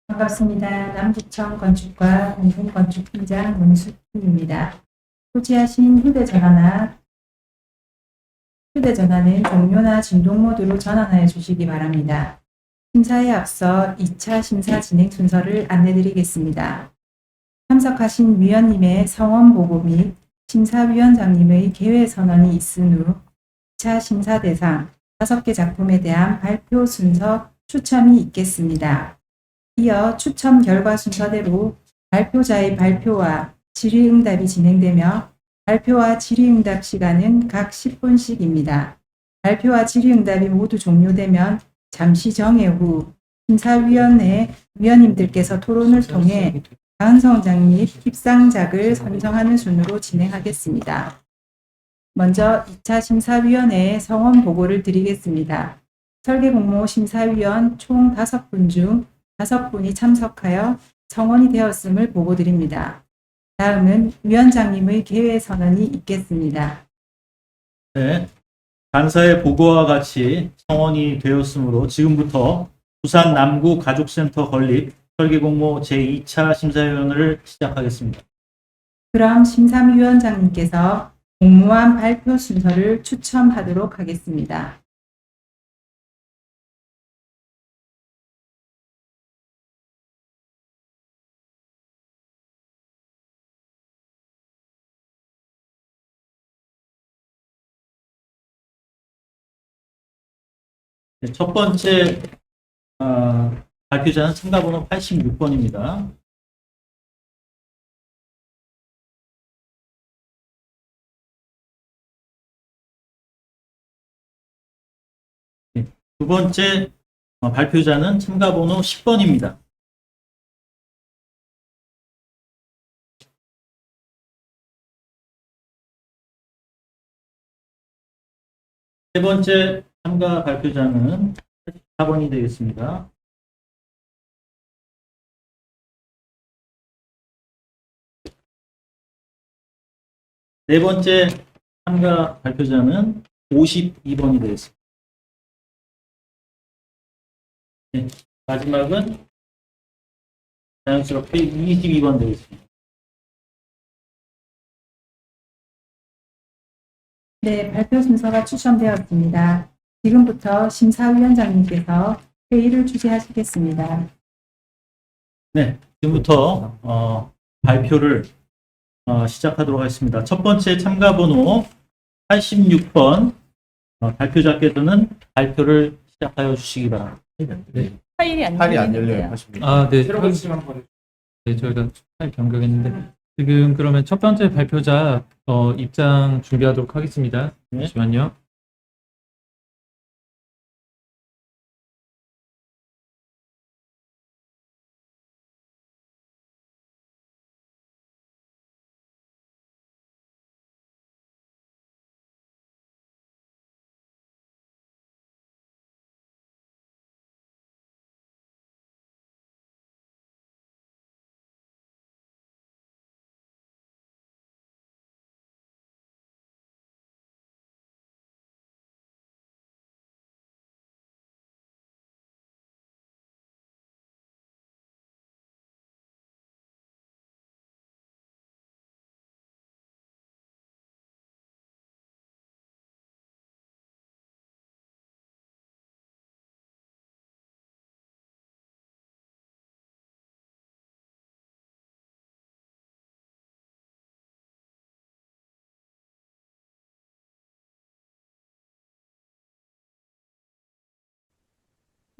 반갑습니다. 남부청 건축과 공공건축팀장 문수입니다. 소지하신 휴대전화는 종료나 진동 모드로 전환하여 주시기 바랍니다. 심사에 앞서 2차 심사 진행 순서를 안내드리겠습니다. 참석하신 위원님의 성원 보고 및 심사위원장님의 개회 선언이 있은 후 2차 심사 대상 5개 작품에 대한 발표 순서 추첨이 있겠습니다. 이어 추첨 결과 순서대로 발표자의 발표와 질의응답이 진행되며 발표와 질의응답 시간은 각 10분씩입니다. 발표와 질의응답이 모두 종료되면 잠시 정회 후 심사위원회 위원님들께서 토론을 통해 가은성장 및 입상작을 선정하는 순으로 진행하겠습니다. 먼저 2차 심사위원회의 성원 보고를 드리겠습니다. 설계공모 심사위원 총 5분 중 5분이 참석하여 성원이 되었음을 보고드립니다. 다음은 위원장님의 개회 선언이 있겠습니다. 네, 간사의 보고와 같이 성원이 되었으므로 지금부터 부산 남구 가족센터 건립 설계공모 제2차 심사위원회를 시작하겠습니다. 그럼 심사위원장님께서 공모한 발표 순서를 추첨하도록 하겠습니다. 네, 첫 번째 발표자는 참가번호 86번입니다. 두 번째 발표자는 참가번호 10번입니다. 세 번째 참가 발표자는 84번이 되겠습니다. 네 번째 참가 발표자는 52번이 되겠습니다. 네, 마지막은 자연스럽게 22번 되겠습니다. 네, 발표 순서가 추첨되었습니다. 지금부터 심사위원장님께서 회의를 주재하시겠습니다. 네, 지금부터 발표를 시작하도록 하겠습니다. 첫 번째 참가번호 86번 발표자께서는 발표를 시작하여 주시기 바랍니다. 네. 파일이 안 열려요. 네. 새로 고치시면 한번 네, 저희가 파일 변경했는데 지금 그러면 첫 번째 발표자 입장 준비하도록 하겠습니다. 네. 잠시만요.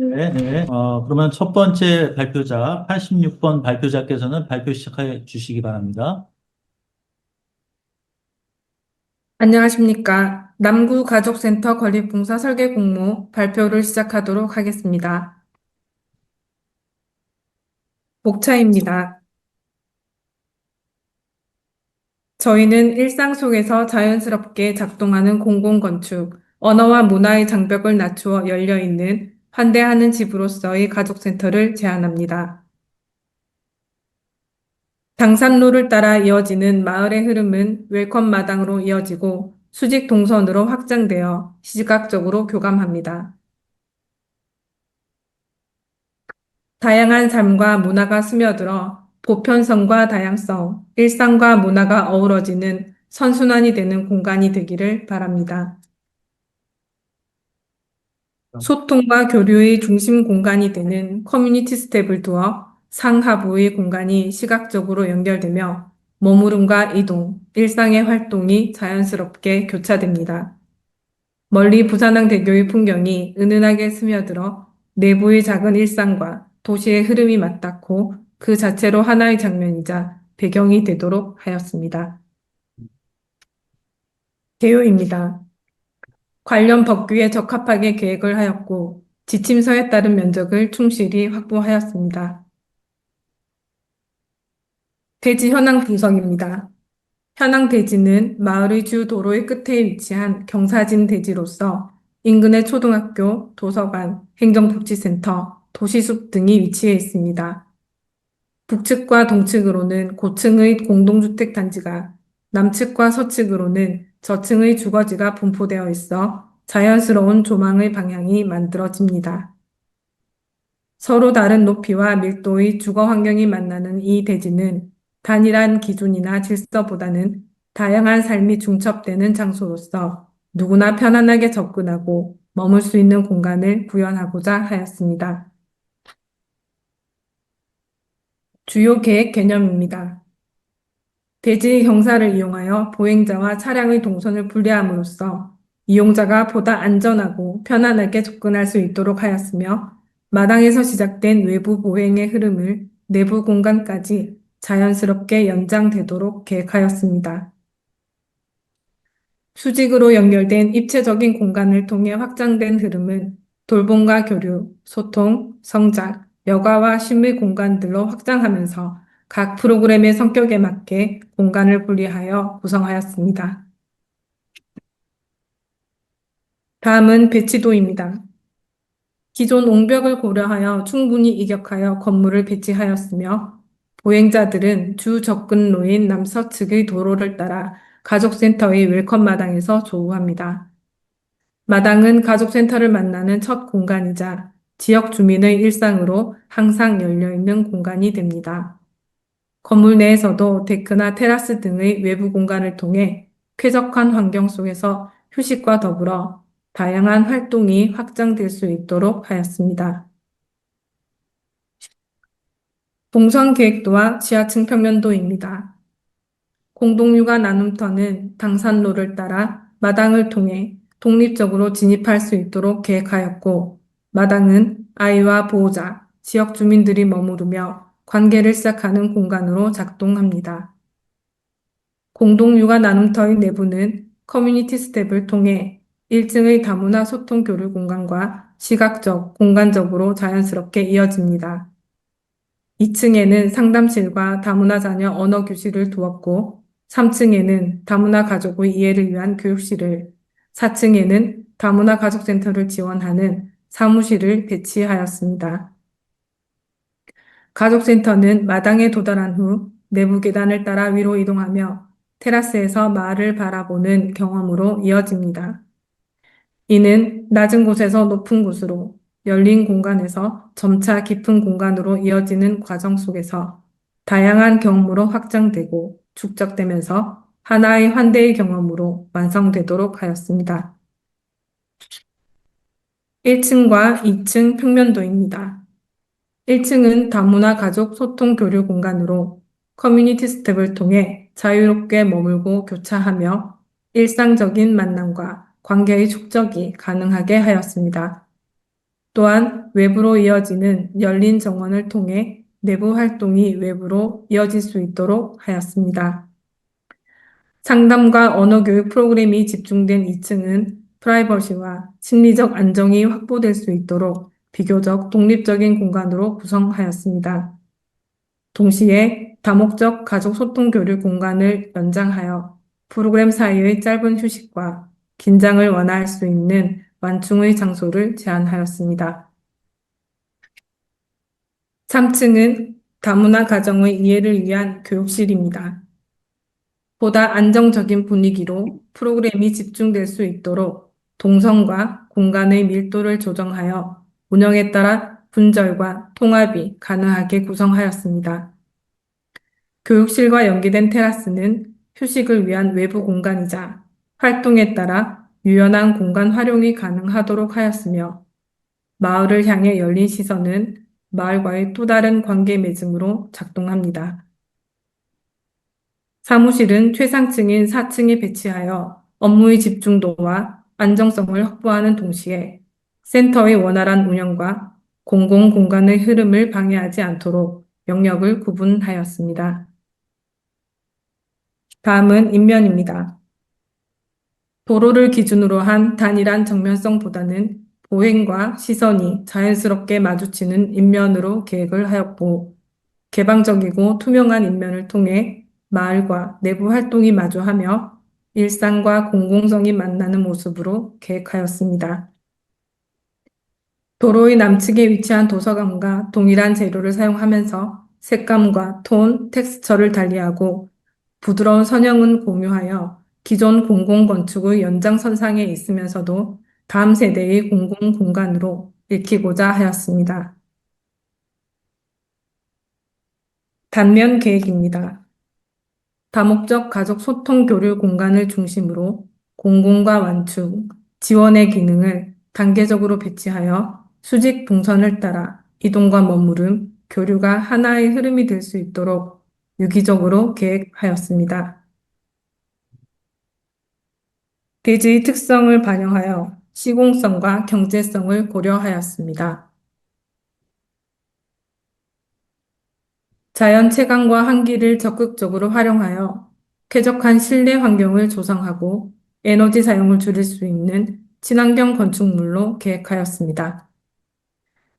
네, 네. 그러면 첫 번째 발표자 86번 발표자께서는 발표 시작해 주시기 바랍니다. 안녕하십니까. 남구 가족센터 건립공사 설계 공모 발표를 시작하도록 하겠습니다. 복차입니다. 저희는 일상 속에서 자연스럽게 작동하는 공공건축, 언어와 문화의 장벽을 낮추어 열려있는 환대하는 집으로서의 가족센터를 제안합니다. 당산로를 따라 이어지는 마을의 흐름은 웰컴 마당으로 이어지고 수직 동선으로 확장되어 시각적으로 교감합니다. 다양한 삶과 문화가 스며들어 보편성과 다양성, 일상과 문화가 어우러지는 선순환이 되는 공간이 되기를 바랍니다. 소통과 교류의 중심 공간이 되는 커뮤니티 스텝을 두어 상하부의 공간이 시각적으로 연결되며 머무름과 이동, 일상의 활동이 자연스럽게 교차됩니다. 멀리 부산항대교의 풍경이 은은하게 스며들어 내부의 작은 일상과 도시의 흐름이 맞닿고 그 자체로 하나의 장면이자 배경이 되도록 하였습니다. 개요입니다. 관련 법규에 적합하게 계획을 하였고 지침서에 따른 면적을 충실히 확보하였습니다. 대지 현황 분석입니다. 현황 대지는 마을의 주 도로의 끝에 위치한 경사진 대지로서 인근의 초등학교, 도서관, 행정복지센터, 도시숲 등이 위치해 있습니다. 북측과 동측으로는 고층의 공동주택 단지가, 남측과 서측으로는 저층의 주거지가 분포되어 있어 자연스러운 조망의 방향이 만들어집니다. 서로 다른 높이와 밀도의 주거 환경이 만나는 이 대지는 단일한 기준이나 질서보다는 다양한 삶이 중첩되는 장소로서 누구나 편안하게 접근하고 머물 수 있는 공간을 구현하고자 하였습니다. 주요 계획 개념입니다. 대지의 경사를 이용하여 보행자와 차량의 동선을 분리함으로써 이용자가 보다 안전하고 편안하게 접근할 수 있도록 하였으며 마당에서 시작된 외부 보행의 흐름을 내부 공간까지 자연스럽게 연장되도록 계획하였습니다. 수직으로 연결된 입체적인 공간을 통해 확장된 흐름은 돌봄과 교류, 소통, 성장, 여가와 쉼의 공간들로 확장하면서 각 프로그램의 성격에 맞게 공간을 분리하여 구성하였습니다. 다음은 배치도입니다. 기존 옹벽을 고려하여 충분히 이격하여 건물을 배치하였으며 보행자들은 주 접근로인 남서측의 도로를 따라 가족센터의 웰컴 마당에서 조우합니다. 마당은 가족센터를 만나는 첫 공간이자 지역 주민의 일상으로 항상 열려있는 공간이 됩니다. 건물 내에서도 데크나 테라스 등의 외부 공간을 통해 쾌적한 환경 속에서 휴식과 더불어 다양한 활동이 확장될 수 있도록 하였습니다. 동선 계획도와 지하층 평면도입니다. 공동육아 나눔터는 당산로를 따라 마당을 통해 독립적으로 진입할 수 있도록 계획하였고, 마당은 아이와 보호자, 지역 주민들이 머무르며 관계를 시작하는 공간으로 작동합니다. 공동육아 나눔터의 내부는 커뮤니티 스텝을 통해 1층의 다문화 소통 교류 공간과 시각적, 공간적으로 자연스럽게 이어집니다. 2층에는 상담실과 다문화 자녀 언어 교실을 두었고, 3층에는 다문화 가족의 이해를 위한 교육실을, 4층에는 다문화 가족센터를 지원하는 사무실을 배치하였습니다. 가족센터는 마당에 도달한 후 내부 계단을 따라 위로 이동하며 테라스에서 마을을 바라보는 경험으로 이어집니다. 이는 낮은 곳에서 높은 곳으로 열린 공간에서 점차 깊은 공간으로 이어지는 과정 속에서 다양한 경험으로 확장되고 축적되면서 하나의 환대의 경험으로 완성되도록 하였습니다. 1층과 2층 평면도입니다. 1층은 다문화 가족 소통 교류 공간으로 커뮤니티 스텝을 통해 자유롭게 머물고 교차하며 일상적인 만남과 관계의 축적이 가능하게 하였습니다. 또한 외부로 이어지는 열린 정원을 통해 내부 활동이 외부로 이어질 수 있도록 하였습니다. 상담과 언어교육 프로그램이 집중된 2층은 프라이버시와 심리적 안정이 확보될 수 있도록 비교적 독립적인 공간으로 구성하였습니다. 동시에 다목적 가족 소통 교류 공간을 연장하여 프로그램 사이의 짧은 휴식과 긴장을 완화할 수 있는 완충의 장소를 제안하였습니다. 3층은 다문화 가정의 이해를 위한 교육실입니다. 보다 안정적인 분위기로 프로그램이 집중될 수 있도록 동선과 공간의 밀도를 조정하여 운영에 따라 분절과 통합이 가능하게 구성하였습니다. 교육실과 연계된 테라스는 휴식을 위한 외부 공간이자 활동에 따라 유연한 공간 활용이 가능하도록 하였으며 마을을 향해 열린 시선은 마을과의 또 다른 관계 맺음으로 작동합니다. 사무실은 최상층인 4층에 배치하여 업무의 집중도와 안정성을 확보하는 동시에 센터의 원활한 운영과 공공공간의 흐름을 방해하지 않도록 영역을 구분하였습니다. 다음은 인면입니다. 도로를 기준으로 한 단일한 정면성보다는 보행과 시선이 자연스럽게 마주치는 인면으로 계획을 하였고, 개방적이고 투명한 인면을 통해 마을과 내부 활동이 마주하며 일상과 공공성이 만나는 모습으로 계획하였습니다. 도로의 남측에 위치한 도서관과 동일한 재료를 사용하면서 색감과 톤, 텍스처를 달리하고 부드러운 선형은 공유하여 기존 공공건축의 연장선상에 있으면서도 다음 세대의 공공공간으로 익히고자 하였습니다. 단면 계획입니다. 다목적 가족 소통 교류 공간을 중심으로 공공과 완충, 지원의 기능을 단계적으로 배치하여 수직 동선을 따라 이동과 머무름, 교류가 하나의 흐름이 될 수 있도록 유기적으로 계획하였습니다. 대지의 특성을 반영하여 시공성과 경제성을 고려하였습니다. 자연 채광과 환기를 적극적으로 활용하여 쾌적한 실내 환경을 조성하고 에너지 사용을 줄일 수 있는 친환경 건축물로 계획하였습니다.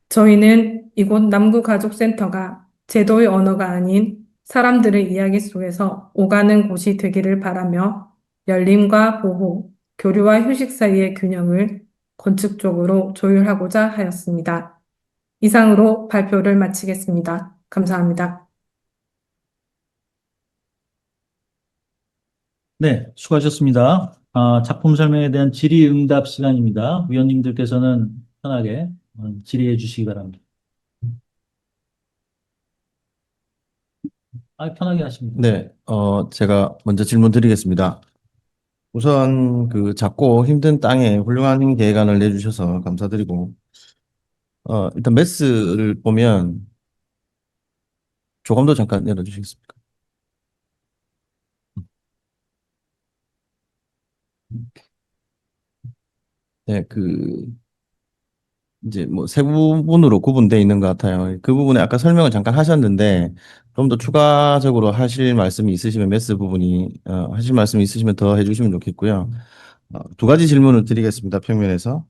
저희는 이곳 남구가족센터가 제도의 언어가 아닌 사람들의 이야기 속에서 오가는 곳이 되기를 바라며 열림과 보호, 교류와 휴식 사이의 균형을 건축적으로 조율하고자 하였습니다. 이상으로 발표를 마치겠습니다. 감사합니다. 네, 수고하셨습니다. 작품 설명에 대한 질의응답 시간입니다. 위원님들께서는 편하게 질의해 주시기 바랍니다. 편하게 하십니다. 네, 제가 먼저 질문 드리겠습니다. 우선 그 작고 힘든 땅에 훌륭한 계획안을 내주셔서 감사드리고, 일단 매스를 보면 조금 더 잠깐 열어주시겠습니까? 네, 이제 뭐 세 부분으로 구분되어 있는 것 같아요. 그 부분에 아까 설명을 잠깐 하셨는데 좀 더 추가적으로 하실 말씀이 있으시면 매스 부분이 하실 말씀이 있으시면 더 해주시면 좋겠고요. 두 가지 질문을 드리겠습니다. 평면에서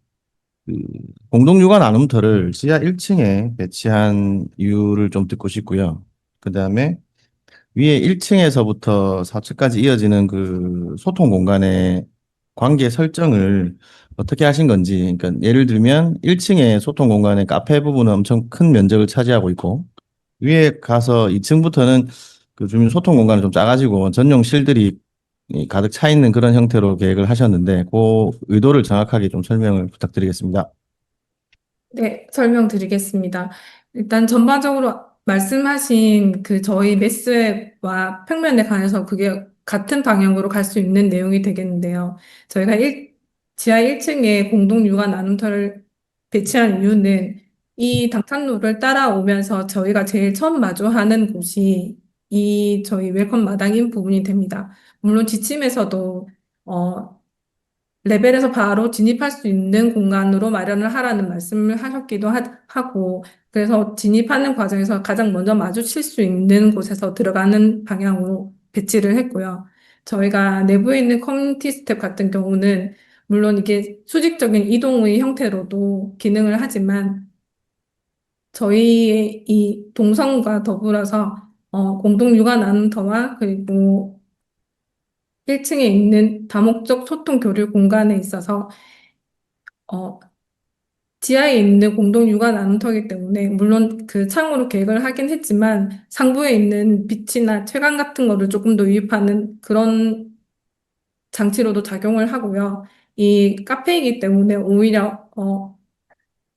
그 공동육아 나눔터를 지하 1층에 배치한 이유를 좀 듣고 싶고요. 그 다음에 위에 1층에서부터 4층까지 이어지는 그 소통 공간의 관계 설정을 어떻게 하신 건지, 그러니까 예를 들면 1층의 소통 공간의 카페 부분은 엄청 큰 면적을 차지하고 있고, 위에 가서 2층부터는 그 주민 소통 공간이 좀 작아지고 전용실들이 가득 차 있는 그런 형태로 계획을 하셨는데, 그 의도를 정확하게 좀 설명을 부탁드리겠습니다. 네, 설명드리겠습니다. 일단 전반적으로 말씀하신 그 저희 매스와 평면에 관해서 그게 같은 방향으로 갈 수 있는 내용이 되겠는데요. 저희가 지하 1층에 공동 육아 나눔터를 배치한 이유는 이 당탄로를 따라오면서 저희가 제일 처음 마주하는 곳이 이 저희 웰컴 마당인 부분이 됩니다. 물론 지침에서도 어, 레벨에서 바로 진입할 수 있는 공간으로 마련을 하라는 말씀을 하셨기도 하고, 그래서 진입하는 과정에서 가장 먼저 마주칠 수 있는 곳에서 들어가는 방향으로 배치를 했고요. 저희가 내부에 있는 커뮤니티 스텝 같은 경우는 물론 이게 수직적인 이동의 형태로도 기능을 하지만 저희의 이 동선과 더불어서 공동 육아 나눔터와 그리고 1층에 있는 다목적 소통 교류 공간에 있어서 어, 지하에 있는 공동 육아 나눔터이기 때문에 물론 그 창으로 계획을 하긴 했지만 상부에 있는 빛이나 채광 같은 거를 조금 더 유입하는 그런 장치로도 작용을 하고요. 이 카페이기 때문에 오히려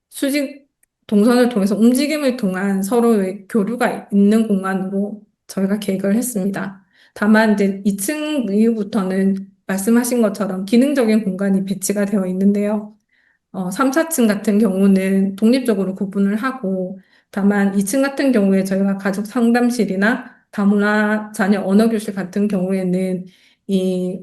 수직 동선을 통해서 움직임을 통한 서로의 교류가 있는 공간으로 저희가 계획을 했습니다. 다만 이제 2층 이후부터는 말씀하신 것처럼 기능적인 공간이 배치가 되어 있는데요. 3, 4층 같은 경우는 독립적으로 구분을 하고, 다만 2층 같은 경우에 저희가 가족 상담실이나 다문화 자녀 언어교실 같은 경우에는 이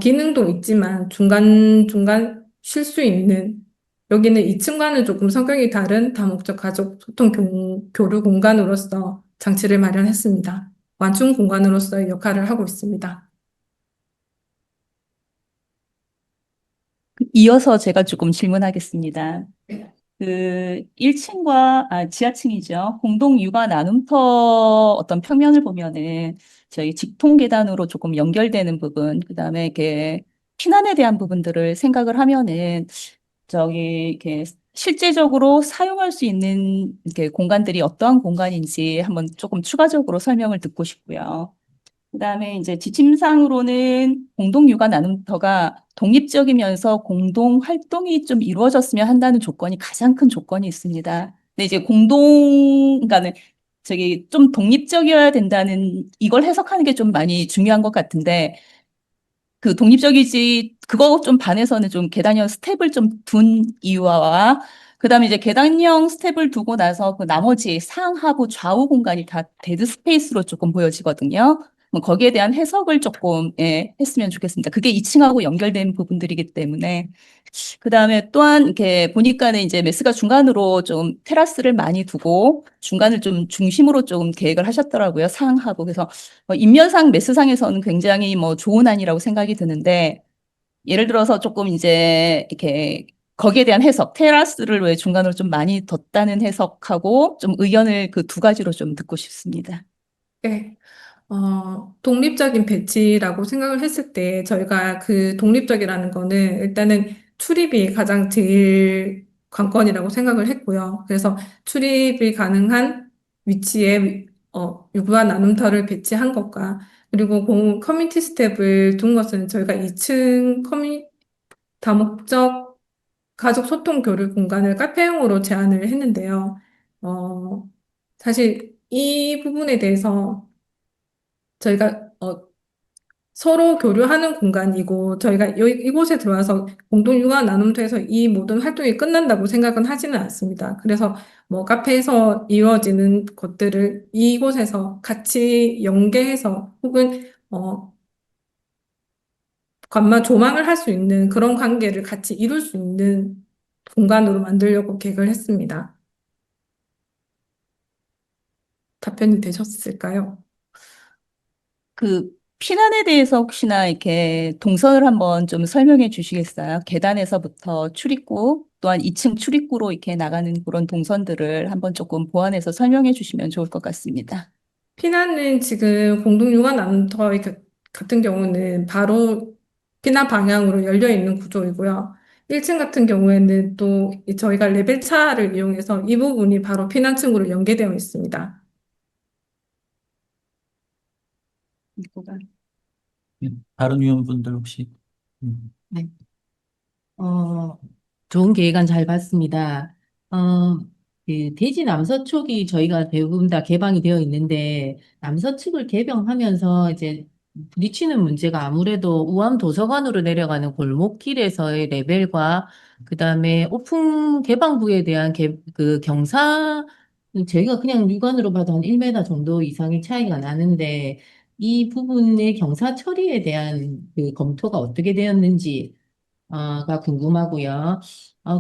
기능도 있지만 중간중간 쉴 수 있는, 여기는 2층과는 조금 성격이 다른 다목적 가족 소통 교류 공간으로서 장치를 마련했습니다. 완충 공간으로서의 역할을 하고 있습니다. 이어서 제가 조금 질문하겠습니다. 그 1층과 지하층이죠. 공동 육아 나눔터 어떤 평면을 보면은 저희 직통 계단으로 조금 연결되는 부분, 그다음에 이렇게 피난에 대한 부분들을 생각을 하면은 저기 이렇게 실제적으로 사용할 수 있는 이렇게 공간들이 어떠한 공간인지 한번 조금 추가적으로 설명을 듣고 싶고요. 그다음에 이제 지침상으로는 공동 육아 나눔터가 독립적이면서 공동 활동이 좀 이루어졌으면 한다는 조건이 가장 큰 조건이 있습니다. 근데 이제 그러니까는 저기 좀 독립적이어야 된다는 이걸 해석하는 게 좀 많이 중요한 것 같은데 그 독립적이지 그거 좀 반해서는 좀 계단형 스텝을 좀 둔 이유와 그다음에 이제 계단형 스텝을 두고 나서 그 나머지 상하부 좌우 공간이 다 데드 스페이스로 조금 보여지거든요. 뭐 거기에 대한 해석을 조금 했으면 좋겠습니다. 그게 2층하고 연결된 부분들이기 때문에 그다음에 또한 이렇게 보니까는 이제 메스가 중간으로 좀 테라스를 많이 두고 중간을 좀 중심으로 좀 계획을 하셨더라고요. 상하부. 그래서 인면상 메스상에서는 굉장히 뭐 좋은 안이라고 생각이 드는데 예를 들어서 조금 이제 이렇게 거기에 대한 해석, 테라스를 왜 중간으로 좀 많이 뒀다는 해석하고 좀 의견을 그 두 가지로 좀 듣고 싶습니다. 네. 독립적인 배치라고 생각을 했을 때 저희가 그 독립적이라는 거는 일단은 출입이 가장 제일 관건이라고 생각을 했고요. 그래서 출입이 가능한 위치에 유구와 나눔터를 배치한 것과 그리고 커뮤니티 스텝을 둔 것은 저희가 2층 다목적 가족 소통 교류 공간을 카페용으로 제안을 했는데요. 어, 사실 이 부분에 대해서 저희가 서로 교류하는 공간이고 저희가 이곳에 들어와서 공동 육아 나눔터에서 이 모든 활동이 끝난다고 생각은 하지는 않습니다. 그래서 뭐 카페에서 이루어지는 것들을 이곳에서 같이 연계해서 혹은 조망을 할 수 있는 그런 관계를 같이 이룰 수 있는 공간으로 만들려고 계획을 했습니다. 답변이 되셨을까요? 그 피난에 대해서 혹시나 이렇게 동선을 한번 좀 설명해 주시겠어요? 계단에서부터 출입구, 또한 2층 출입구로 이렇게 나가는 그런 동선들을 한번 조금 보완해서 설명해 주시면 좋을 것 같습니다. 피난은 지금 공동육아 나눔터 같은 경우는 바로 피난 방향으로 열려 있는 구조이고요. 1층 같은 경우에는 또 저희가 레벨 차를 이용해서 이 부분이 바로 피난층으로 연계되어 있습니다. 이거가. 다른 위원분들 혹시? 음. 네. 어, 좋은 계획안 잘 봤습니다. 어, 그 대지 남서쪽이 저희가 대부분 다 개방이 되어 있는데 남서측을 개방하면서 이제 부딪히는 문제가 아무래도 우암 도서관으로 내려가는 골목길에서의 레벨과 그다음에 오픈 개방부에 대한 그 경사 저희가 그냥 육안으로 봐도 한 1m 정도 이상의 차이가 나는데 이 부분의 경사 처리에 대한 그 검토가 어떻게 되었는지 가 궁금하고요.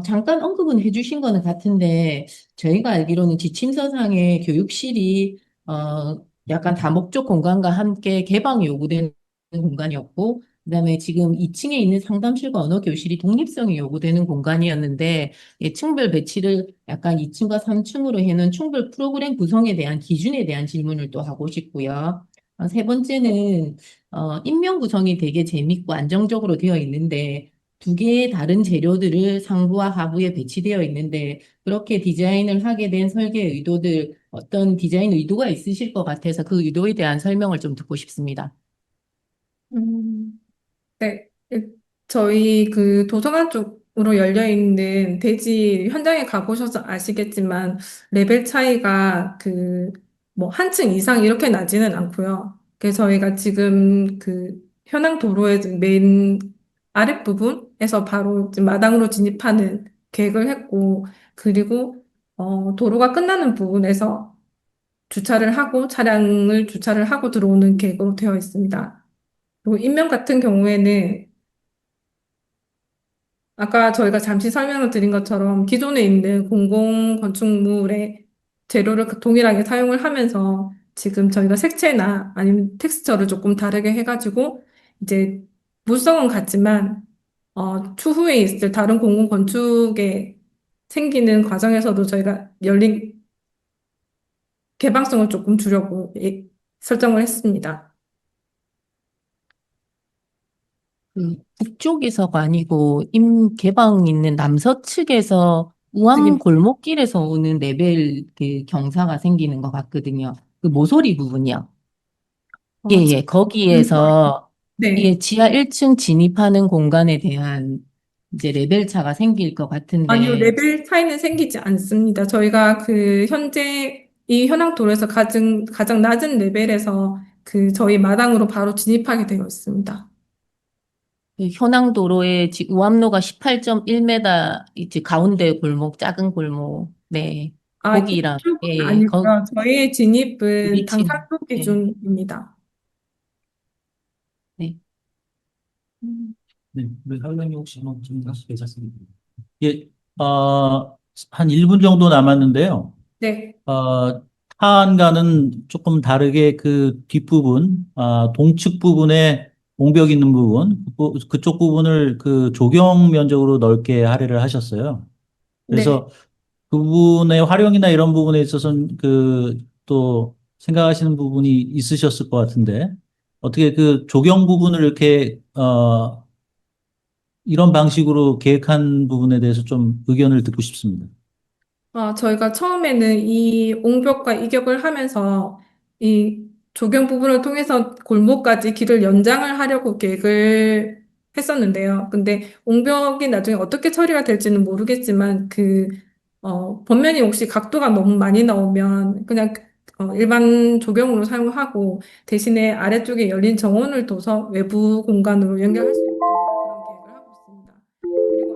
잠깐 언급은 해주신 거는 같은데, 저희가 알기로는 지침서상에 교육실이, 약간 다목적 공간과 함께 개방이 요구되는 공간이었고, 그다음에 지금 2층에 있는 상담실과 언어교실이 독립성이 요구되는 공간이었는데, 층별 배치를 약간 2층과 3층으로 해놓은 층별 프로그램 구성에 대한 기준에 대한 질문을 또 하고 싶고요. 세 번째는, 인명 구성이 되게 재밌고 안정적으로 되어 있는데, 두 개의 다른 재료들을 상부와 하부에 배치되어 있는데 그렇게 디자인을 하게 된 설계 의도들 어떤 디자인 의도가 있으실 것 같아서 그 의도에 대한 설명을 좀 듣고 싶습니다. 네. 저희 그 도서관 쪽 열려 있는 대지 현장에 가보셔서 아시겠지만 레벨 차이가 뭐 한층 이상 이렇게 나지는 않고요. 그래서 저희가 지금 현황 도로의 맨 아랫부분에서 바로 지금 마당으로 진입하는 계획을 했고, 그리고 도로가 끝나는 부분에서 차량을 주차를 하고 들어오는 계획으로 되어 있습니다. 그리고 인명 같은 경우에는 아까 저희가 잠시 설명을 드린 것처럼 기존에 있는 공공 건축물의 재료를 동일하게 사용을 하면서 지금 저희가 색채나 아니면 텍스처를 조금 다르게 해가지고 이제 물성은 같지만 추후에 있을 다른 공공 건축에 생기는 과정에서도 저희가 열린 개방성을 조금 주려고 설정을 했습니다. 북쪽에서가 아니고 개방 있는 남서측에서 저기 우암 골목길에서 오는 레벨 경사가 생기는 것 같거든요. 그 모서리 부분이요. 예, 예. 거기에서 네. 지하 1층 진입하는 공간에 대한 이제 레벨 차가 생길 것 아니요, 같은데, 레벨 차이는 생기지 않습니다. 저희가 현재 이 현황 도로에서 가장 낮은 레벨에서 저희 마당으로 바로 진입하게 되어 있습니다. 그 현황도로에 우암로가 18.1m, 이제 가운데 골목, 작은 골목, 네. 거기랑, 이쪽은 예, 예. 아니고요. 저희의 진입은 위치는, 당산로 네. 기준입니다. 네. 네, 우리 사장님 혹시 좀 다시 계셨습니다. 예, 한 1분 정도 남았는데요. 네. 타안과는 조금 다르게 그 뒷부분, 동측 부분에 공벽 있는 부분, 그쪽 부분을 그 조경 면적으로 넓게 할애를 하셨어요. 네. 그래서 그 부분의 활용이나 이런 부분에 있어서는 또 생각하시는 부분이 있으셨을 것 같은데, 어떻게 그 조경 부분을 이렇게, 이런 방식으로 계획한 부분에 대해서 좀 의견을 듣고 싶습니다. 저희가 처음에는 이 옹벽과 이격을 하면서 이 조경 부분을 통해서 골목까지 길을 연장을 하려고 계획을 했었는데요. 근데 옹벽이 나중에 어떻게 처리가 될지는 모르겠지만 번면이 혹시 각도가 너무 많이 나오면 그냥 일반 조경으로 사용하고 대신에 아래쪽에 열린 정원을 둬서 외부 공간으로 연결할 수 있도록 그런 계획을 하고 있습니다. 그리고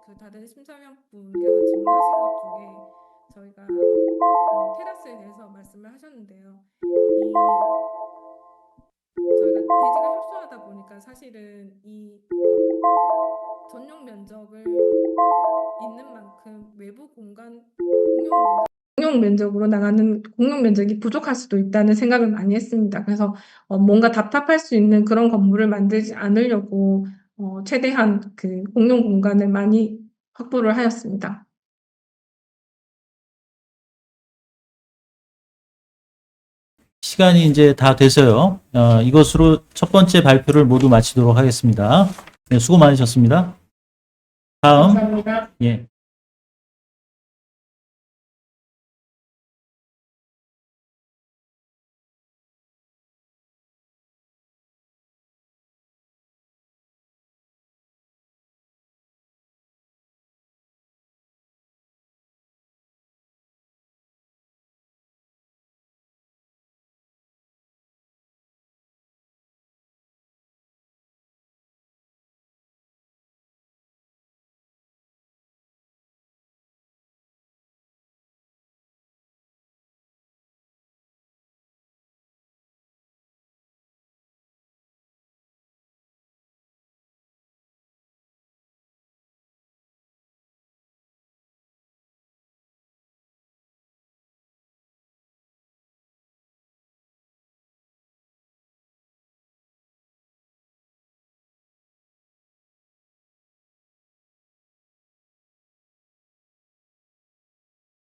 아까 다른 심사위원분께서 질문하신 것 중에 저희가 테라스에 대해서 말씀을 하셨는데요. 저희가 대지가 협소하다 보니까 사실은 이 전용 면적을 있는 만큼 외부 공간 공용 면적으로 나가는 공용 면적이 부족할 수도 있다는 생각을 많이 했습니다. 그래서 뭔가 답답할 수 있는 그런 건물을 만들지 않으려고 최대한 공용 공간을 많이 확보를 하였습니다. 시간이 이제 다 돼서요. 이것으로 첫 번째 발표를 모두 마치도록 하겠습니다. 네, 수고 많으셨습니다. 다음, 감사합니다. 예.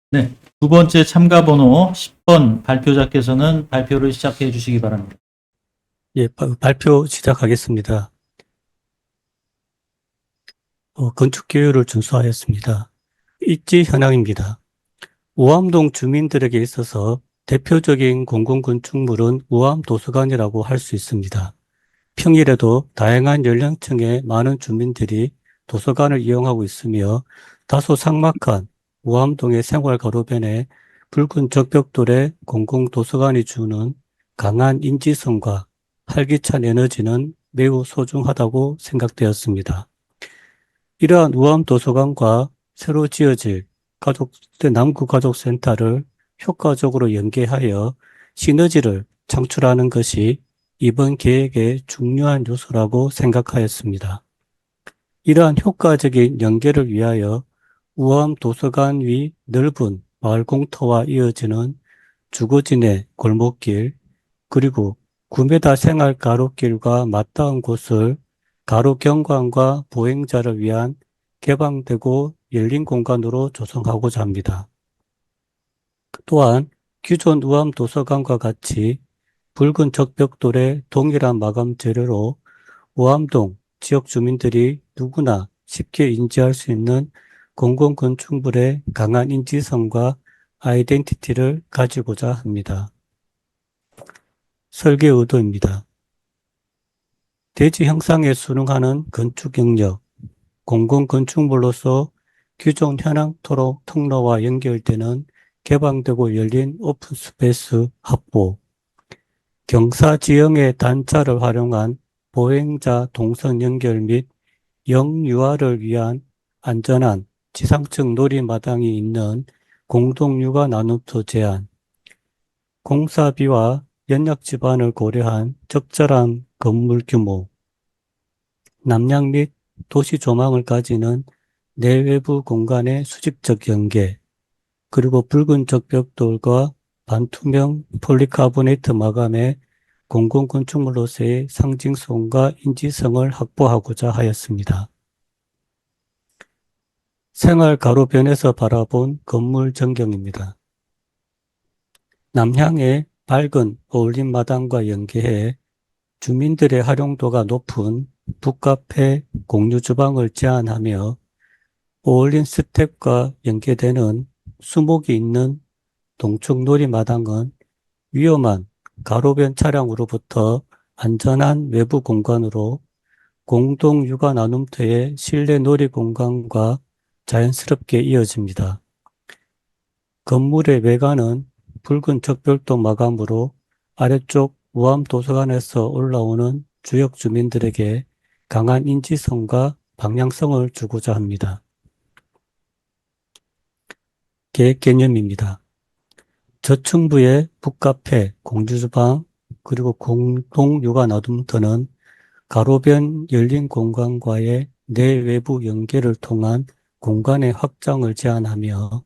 네, 두 번째 참가 번호 10번 발표자께서는 발표를 시작해 주시기 바랍니다. 예, 발표 시작하겠습니다. 건축 규율을 준수하였습니다. 입지 현황입니다. 우암동 주민들에게 있어서 대표적인 공공건축물은 우암도서관이라고 할 수 있습니다. 평일에도 다양한 연령층의 많은 주민들이 도서관을 이용하고 있으며 다소 삭막한 우암동의 생활 가로변에 붉은 적벽돌의 공공도서관이 주는 강한 인지성과 활기찬 에너지는 매우 소중하다고 생각되었습니다. 이러한 우암도서관과 새로 지어질 남구가족센터를 효과적으로 연계하여 시너지를 창출하는 것이 이번 계획의 중요한 요소라고 생각하였습니다. 이러한 효과적인 연계를 위하여 우암도서관 위 넓은 마을 공터와 이어지는 주거진의 골목길, 그리고 9m 생활 가로길과 맞닿은 곳을 가로 경관과 보행자를 위한 개방되고 열린 공간으로 조성하고자 합니다. 또한 기존 우암도서관과 같이 붉은 적벽돌의 동일한 마감 재료로 우암동 지역 주민들이 누구나 쉽게 인지할 수 있는 공공건축물의 강한 인지성과 아이덴티티를 가지고자 합니다. 설계 의도입니다. 대지 형상에 순응하는 건축 영역, 공공건축물로서 기존 현황 토록 통로와 연결되는 개방되고 열린 오픈 스페이스 확보, 경사 지형의 단차를 활용한 보행자 동선 연결 및 영유아를 위한 안전한 지상층 놀이마당이 있는 공동육아 나눔터 제한, 공사비와 연약 지반을 고려한 적절한 건물 규모, 남향 및 도시 조망을 가지는 내외부 공간의 수직적 연계, 그리고 붉은 적벽돌과 반투명 폴리카보네이트 마감의 공공건축물로서의 상징성과 인지성을 확보하고자 하였습니다. 생활 가로변에서 바라본 건물 전경입니다. 남향의 밝은 어울림 마당과 연계해 주민들의 활용도가 높은 북카페 공유 주방을 제한하며 어울린 스텝과 연계되는 수목이 있는 동쪽 놀이마당은 위험한 가로변 차량으로부터 안전한 외부 공간으로 공동 육아 나눔터의 실내 놀이 공간과 자연스럽게 이어집니다. 건물의 외관은 붉은 적벽돌 마감으로 아래쪽 우암도서관에서 올라오는 주역 주민들에게 강한 인지성과 방향성을 주고자 합니다. 계획 개념입니다. 저층부의 북카페, 공주주방, 그리고 공동 육아 나눔터는 가로변 열린 공간과의 내외부 연계를 통한 공간의 확장을 제한하며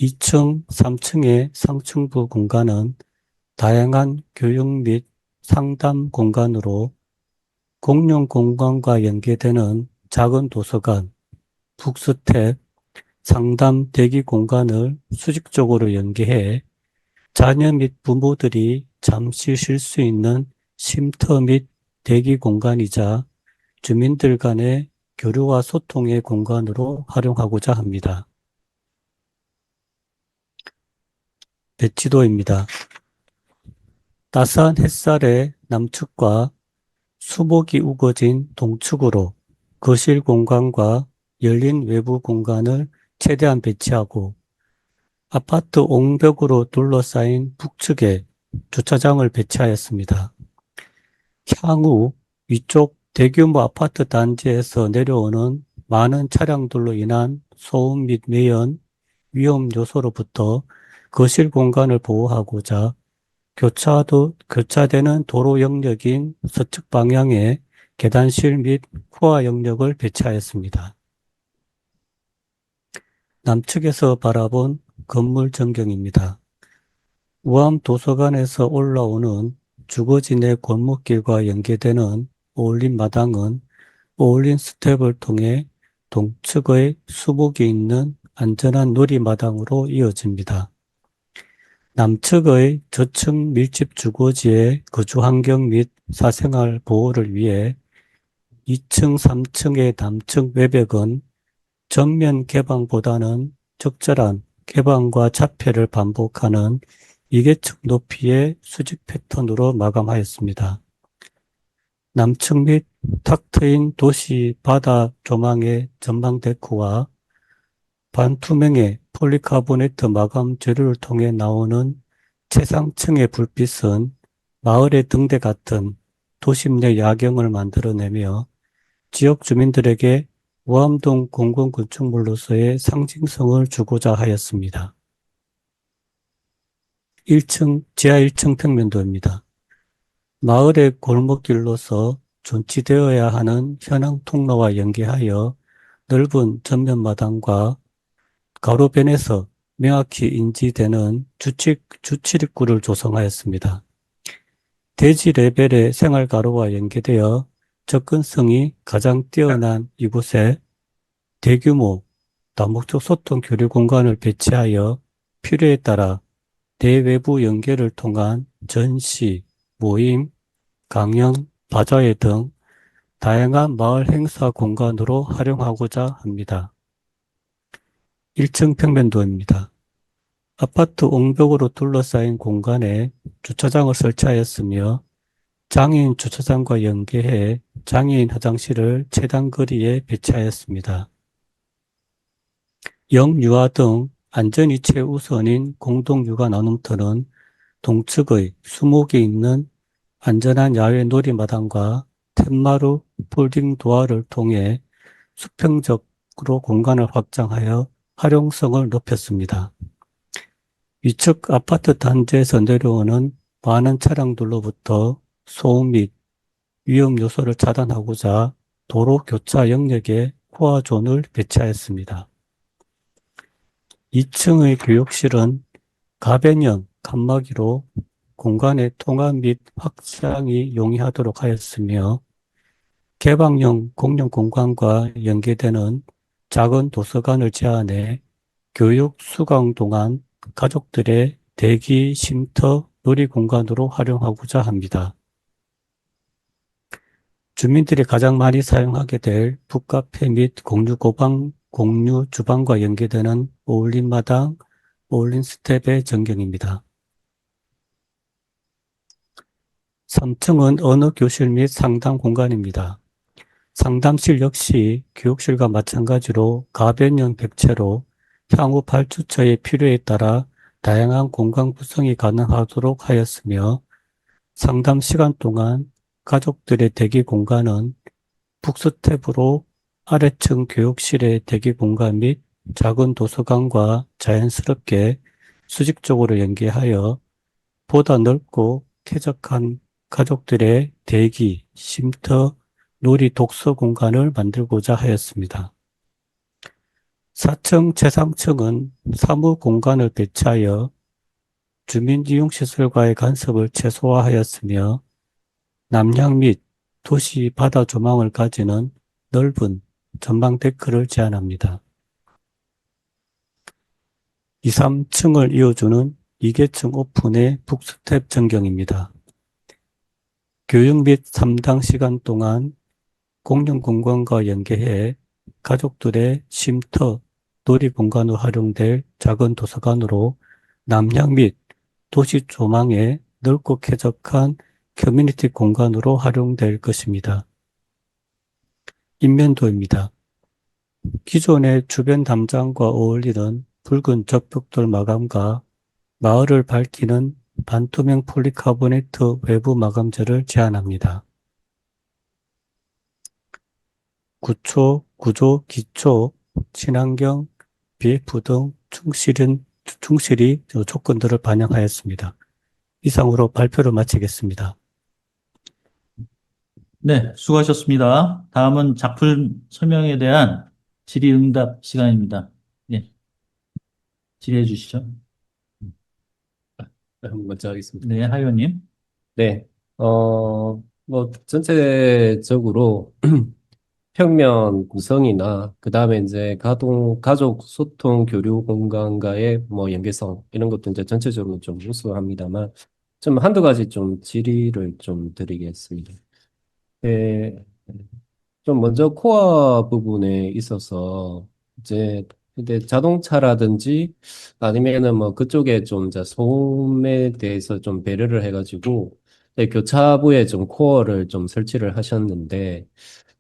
2층, 3층의 상층부 공간은 다양한 교육 및 상담 공간으로 공용 공간과 연계되는 작은 도서관, 북스텝, 상담 대기 공간을 수직적으로 연계해 자녀 및 부모들이 잠시 쉴 수 있는 쉼터 및 대기 공간이자 주민들 간의 교류와 소통의 공간으로 활용하고자 합니다. 배치도입니다. 따스한 햇살의 남측과 수목이 우거진 동측으로 거실 공간과 열린 외부 공간을 최대한 배치하고 아파트 옹벽으로 둘러싸인 북측에 주차장을 배치하였습니다. 향후 위쪽 대규모 아파트 단지에서 내려오는 많은 차량들로 인한 소음 및 매연, 위험 요소로부터 거실 공간을 보호하고자 교차되는 도로 영역인 서측 방향에 계단실 및 후화 영역을 배치하였습니다. 남측에서 바라본 건물 전경입니다. 우암도서관에서 올라오는 주거진의 골목길과 연계되는 어울린 마당은 어울린 스텝을 통해 동측의 수목이 있는 안전한 놀이마당으로 이어집니다. 남측의 저층 밀집 주거지의 거주 환경 및 사생활 보호를 위해 2층, 3층의 남측 외벽은 전면 개방보다는 적절한 개방과 차폐를 반복하는 2계층 높이의 수직 패턴으로 마감하였습니다. 남측 및 탁 트인 도시 바다 조망의 전망 데크와 반투명의 폴리카보네트 마감 재료를 통해 나오는 최상층의 불빛은 마을의 등대 같은 도심 내 야경을 만들어내며 지역 주민들에게 모암동 공공건축물로서의 상징성을 주고자 하였습니다. 지하 1층 평면도입니다. 마을의 골목길로서 존치되어야 하는 현황 통로와 연계하여 넓은 전면 마당과 가로변에서 명확히 인지되는 주치입구를 조성하였습니다. 대지 레벨의 생활가로와 연계되어 접근성이 가장 뛰어난 이곳에 대규모 다목적 소통 교류 공간을 배치하여 필요에 따라 대외부 연계를 통한 전시, 모임, 강연, 바자회 등 다양한 마을 행사 공간으로 활용하고자 합니다. 1층 평면도입니다. 아파트 옹벽으로 둘러싸인 공간에 주차장을 설치하였으며 장애인 주차장과 연계해 장애인 화장실을 최단 거리에 배치하였습니다. 영유아 등 안전이 최우선인 공동육아 나눔터는 동측의 수목이 있는 안전한 야외 놀이마당과 텐마루 폴딩 도어를 통해 수평적으로 공간을 확장하여 활용성을 높였습니다. 위측 아파트 단지에서 내려오는 많은 차량들로부터 소음 및 위험 요소를 차단하고자 도로 교차 영역에 코아존을 배치하였습니다. 2층의 교육실은 가변형 칸막이로 공간의 통합 및 확장이 용이하도록 하였으며 개방형 공용 공간과 연계되는 작은 도서관을 제안해 교육 수강 동안 가족들의 대기, 쉼터, 놀이 공간으로 활용하고자 합니다. 주민들이 가장 많이 사용하게 될 북카페 및 공유 주방과 연계되는 어울림 마당, 어울림 스텝의 전경입니다. 3층은 언어 교실 및 상담 공간입니다. 상담실 역시 교육실과 마찬가지로 가변형 객체로 향후 발주처의 필요에 따라 다양한 공간 구성이 가능하도록 하였으며 상담 시간 동안 가족들의 대기 공간은 북스텝으로 아래층 교육실의 대기 공간 및 작은 도서관과 자연스럽게 수직적으로 연계하여 보다 넓고 쾌적한 가족들의 대기, 쉼터, 놀이 독서 공간을 만들고자 하였습니다. 4층 최상층은 사무 공간을 배치하여 주민 이용시설과의 간섭을 최소화하였으며 남향 및 도시 바다 조망을 가지는 넓은 전망 데크를 제안합니다. 2, 3층을 이어주는 2계층 오픈의 북스텝 전경입니다. 교육 및 3당 시간 동안 공용 공간과 연계해 가족들의 쉼터, 놀이 공간으로 활용될 작은 도서관으로 남향 및 도시 조망에 넓고 쾌적한 커뮤니티 공간으로 활용될 것입니다. 인면도입니다. 기존의 주변 담장과 어울리는 붉은 적벽돌 마감과 마을을 밝히는 반투명 폴리카보네트 외부 마감재를 제안합니다. 구조, 기초, 친환경, BF 등 충실히 조건들을 반영하였습니다. 이상으로 발표를 마치겠습니다. 네, 수고하셨습니다. 다음은 작품 설명에 대한 질의응답 시간입니다. 네, 질의해 주시죠. 먼저 하겠습니다. 네, 하 의원님. 네, 전체적으로 평면 구성이나, 그 다음에 이제 가족 소통 교류 공간과의 연계성, 이런 것도 이제 전체적으로 좀 우수합니다만, 좀 한두 가지 좀 질의를 좀 드리겠습니다. 네, 좀 먼저 코어 부분에 있어서 이제 근데 자동차라든지 아니면은 그쪽에 좀 이제 소음에 대해서 좀 배려를 해가지고 네, 교차부에 좀 코어를 좀 설치를 하셨는데,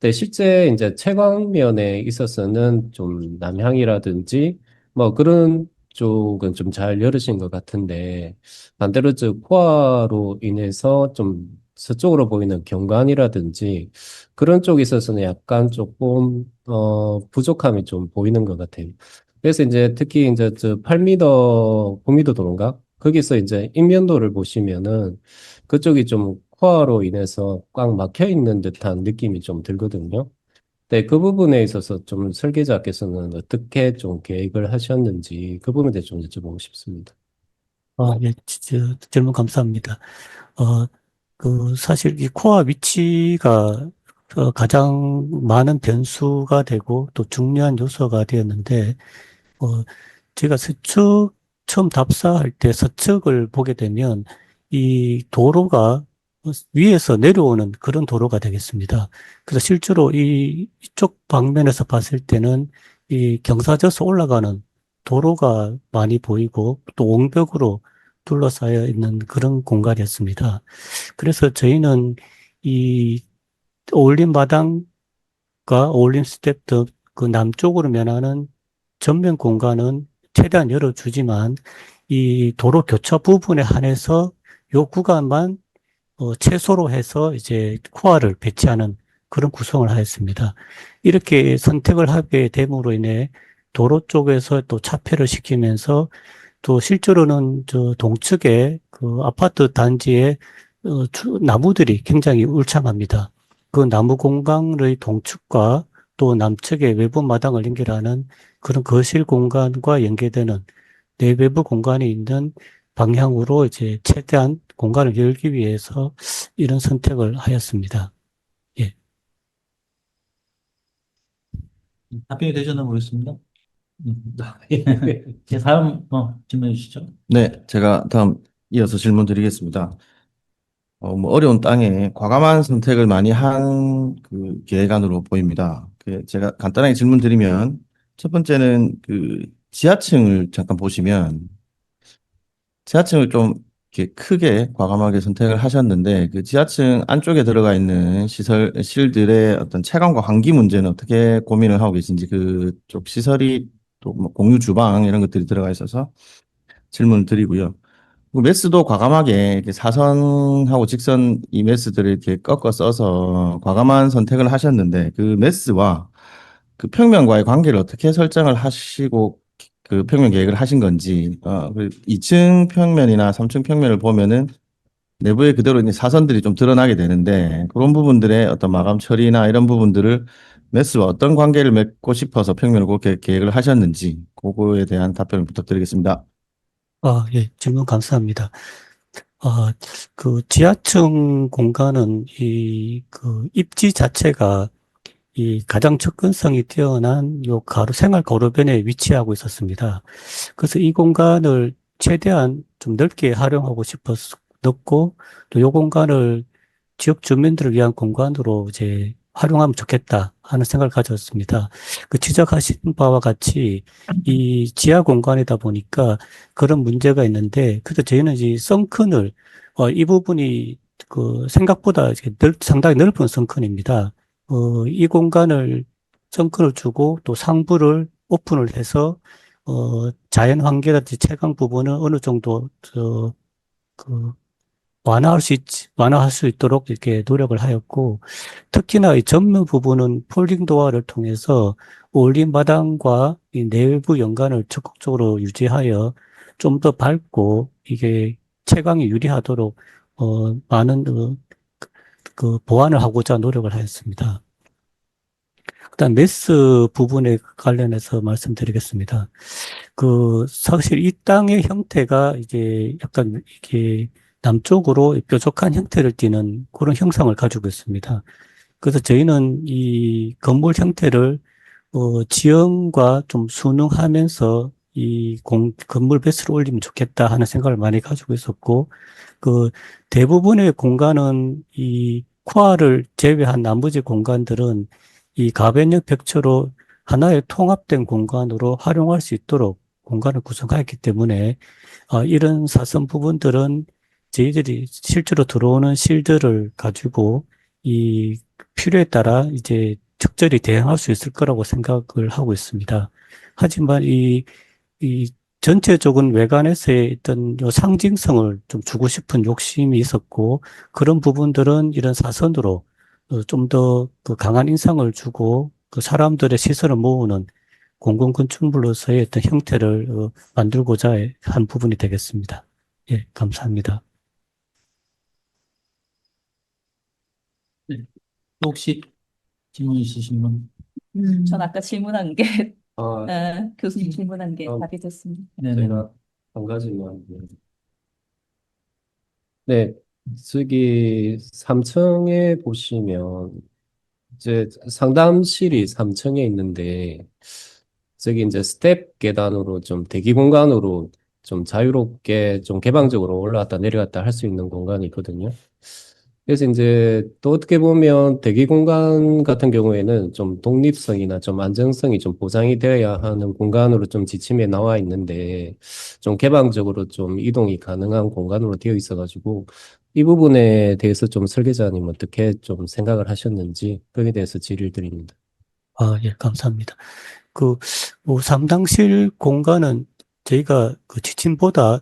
네, 실제 이제 채광면에 있어서는 좀 남향이라든지 뭐 그런 쪽은 좀 잘 열으신 것 같은데, 반대로 저 코어로 인해서 좀 서쪽으로 보이는 경관이라든지 그런 쪽에 있어서는 약간 조금 부족함이 좀 보이는 것 같아요. 그래서 이제 특히 이제 저 8m, 9m 도로인가? 거기서 이제 인면도를 보시면은 그쪽이 좀 코어로 인해서 꽉 막혀 있는 듯한 느낌이 좀 들거든요. 네, 그 부분에 있어서 좀 설계자께서는 어떻게 좀 계획을 하셨는지 그 부분에 대해 좀 여쭤보고 싶습니다. 예, 질문 감사합니다. 어, 사실 이 코어 위치가 가장 많은 변수가 되고 또 중요한 요소가 되었는데, 어, 제가 서측, 처음 답사할 때 서측을 보게 되면 이 도로가 위에서 내려오는 그런 도로가 되겠습니다. 그래서 실제로 이쪽 방면에서 봤을 때는 이 경사져서 올라가는 도로가 많이 보이고 또 옹벽으로 둘러싸여 있는 그런 공간이었습니다. 그래서 저희는 이 올림 마당과 올림 스텝 그 남쪽으로 면하는 전면 공간은 최대한 열어주지만 이 도로 교차 부분에 한해서 요 구간만 최소로 해서 이제 코어를 배치하는 그런 구성을 하였습니다. 이렇게 선택을 하게 됨으로 인해 도로 쪽에서 또 차폐를 시키면서 또 실제로는 저 동측에 그 아파트 단지에 나무들이 굉장히 울창합니다. 그 나무 공간의 동측과 또 남측의 외부 마당을 연결하는 그런 거실 공간과 연계되는 내외부 공간이 있는 방향으로 이제 최대한 공간을 열기 위해서 이런 선택을 하였습니다. 예. 답변이 되셨나 모르겠습니다. 예, 다음 질문해 주시죠. 네, 제가 다음 이어서 질문 드리겠습니다. 뭐 어려운 땅에 과감한 선택을 많이 한 그 계획안으로 보입니다. 제가 간단하게 질문 드리면 첫 번째는 그 지하층을 잠깐 보시면 지하층을 좀 이렇게 크게 과감하게 선택을 하셨는데 그 지하층 안쪽에 들어가 있는 실들의 어떤 채광과 환기 문제는 어떻게 고민을 하고 계신지 그쪽 시설이 또 뭐 공유 주방 이런 것들이 들어가 있어서 질문을 드리고요. 그 메스도 과감하게 이렇게 사선하고 직선 이 메스들을 이렇게 꺾어 써서 과감한 선택을 하셨는데 그 메스와 그 평면과의 관계를 어떻게 설정을 하시고 그 평면 계획을 하신 건지, 2층 평면이나 3층 평면을 보면은 내부에 그대로 이제 사선들이 좀 드러나게 되는데 그런 부분들의 어떤 마감 처리나 이런 부분들을 메스와 어떤 관계를 맺고 싶어서 평면을 그렇게 계획을 하셨는지 그거에 대한 답변을 부탁드리겠습니다. 예, 질문 감사합니다. 지하층 공간은 입지 자체가 이 가장 접근성이 뛰어난 요 생활 거로변에 위치하고 있었습니다. 그래서 이 공간을 최대한 좀 넓게 활용하고 싶어서 넣고 또 요 공간을 지역 주민들을 위한 공간으로 이제 활용하면 좋겠다 하는 생각을 가졌습니다. 그 지적하신 바와 같이 이 지하 공간이다 보니까 그런 문제가 있는데, 그래서 저희는 이 썬큰을, 이 부분이 생각보다 이렇게 상당히 넓은 썬큰입니다. 이 공간을 썬큰을 주고 또 상부를 오픈을 해서, 자연 환기라든지 채광 부분은 어느 정도, 그, 완화할 수 있도록 이렇게 노력을 하였고, 특히나 이 전면 부분은 폴딩 도어를 통해서 올린 마당과 이 내부 연관을 적극적으로 유지하여 좀 더 밝고 이게 채광이 유리하도록 많은 보완을 하고자 노력을 하였습니다. 그다음 메스 부분에 관련해서 말씀드리겠습니다. 사실 이 땅의 형태가 이제 약간 이게 남쪽으로 뾰족한 형태를 띠는 그런 형상을 가지고 있습니다. 그래서 저희는 이 건물 형태를 지형과 좀 순응하면서 건물 배수를 올리면 좋겠다 하는 생각을 많이 가지고 있었고, 대부분의 공간은 이 코아를 제외한 나머지 공간들은 이 가변형 벽체로 하나의 통합된 공간으로 활용할 수 있도록 공간을 구성하였기 때문에, 이런 사선 부분들은 저희들이 실제로 들어오는 실들을 가지고 이 필요에 따라 이제 적절히 대응할 수 있을 거라고 생각을 하고 있습니다. 하지만 이 전체적인 외관에서의 어떤 요 상징성을 좀 주고 싶은 욕심이 있었고, 그런 부분들은 이런 사선으로 좀 더 그 강한 인상을 주고 그 사람들의 시선을 모으는 공공건축물로서의 어떤 형태를 만들고자 한 부분이 되겠습니다. 예, 감사합니다. 네. 또 혹시 질문 있으신 분? 전 아까 질문한 게, 아, 교수님 질문한 게 어, 답이 됐습니다. 네네. 제가 한 가지만. 네, 저기 3층에 보시면 이제 상담실이 3층에 있는데 저기 이제 스텝 계단으로 좀 대기 공간으로 좀 자유롭게 좀 개방적으로 올라갔다 내려갔다 할 수 있는 공간이 있거든요. 그래서 이제 또 어떻게 보면 대기 공간 같은 경우에는 좀 독립성이나 좀 안정성이 좀 보장이 되어야 하는 공간으로 좀 지침에 나와 있는데 좀 개방적으로 좀 이동이 가능한 공간으로 되어 있어가지고 이 부분에 대해서 좀 설계자님 어떻게 좀 생각을 하셨는지 거기에 대해서 질의를 드립니다. 아, 예, 감사합니다. 그, 뭐, 상당실 공간은 저희가 그 지침보다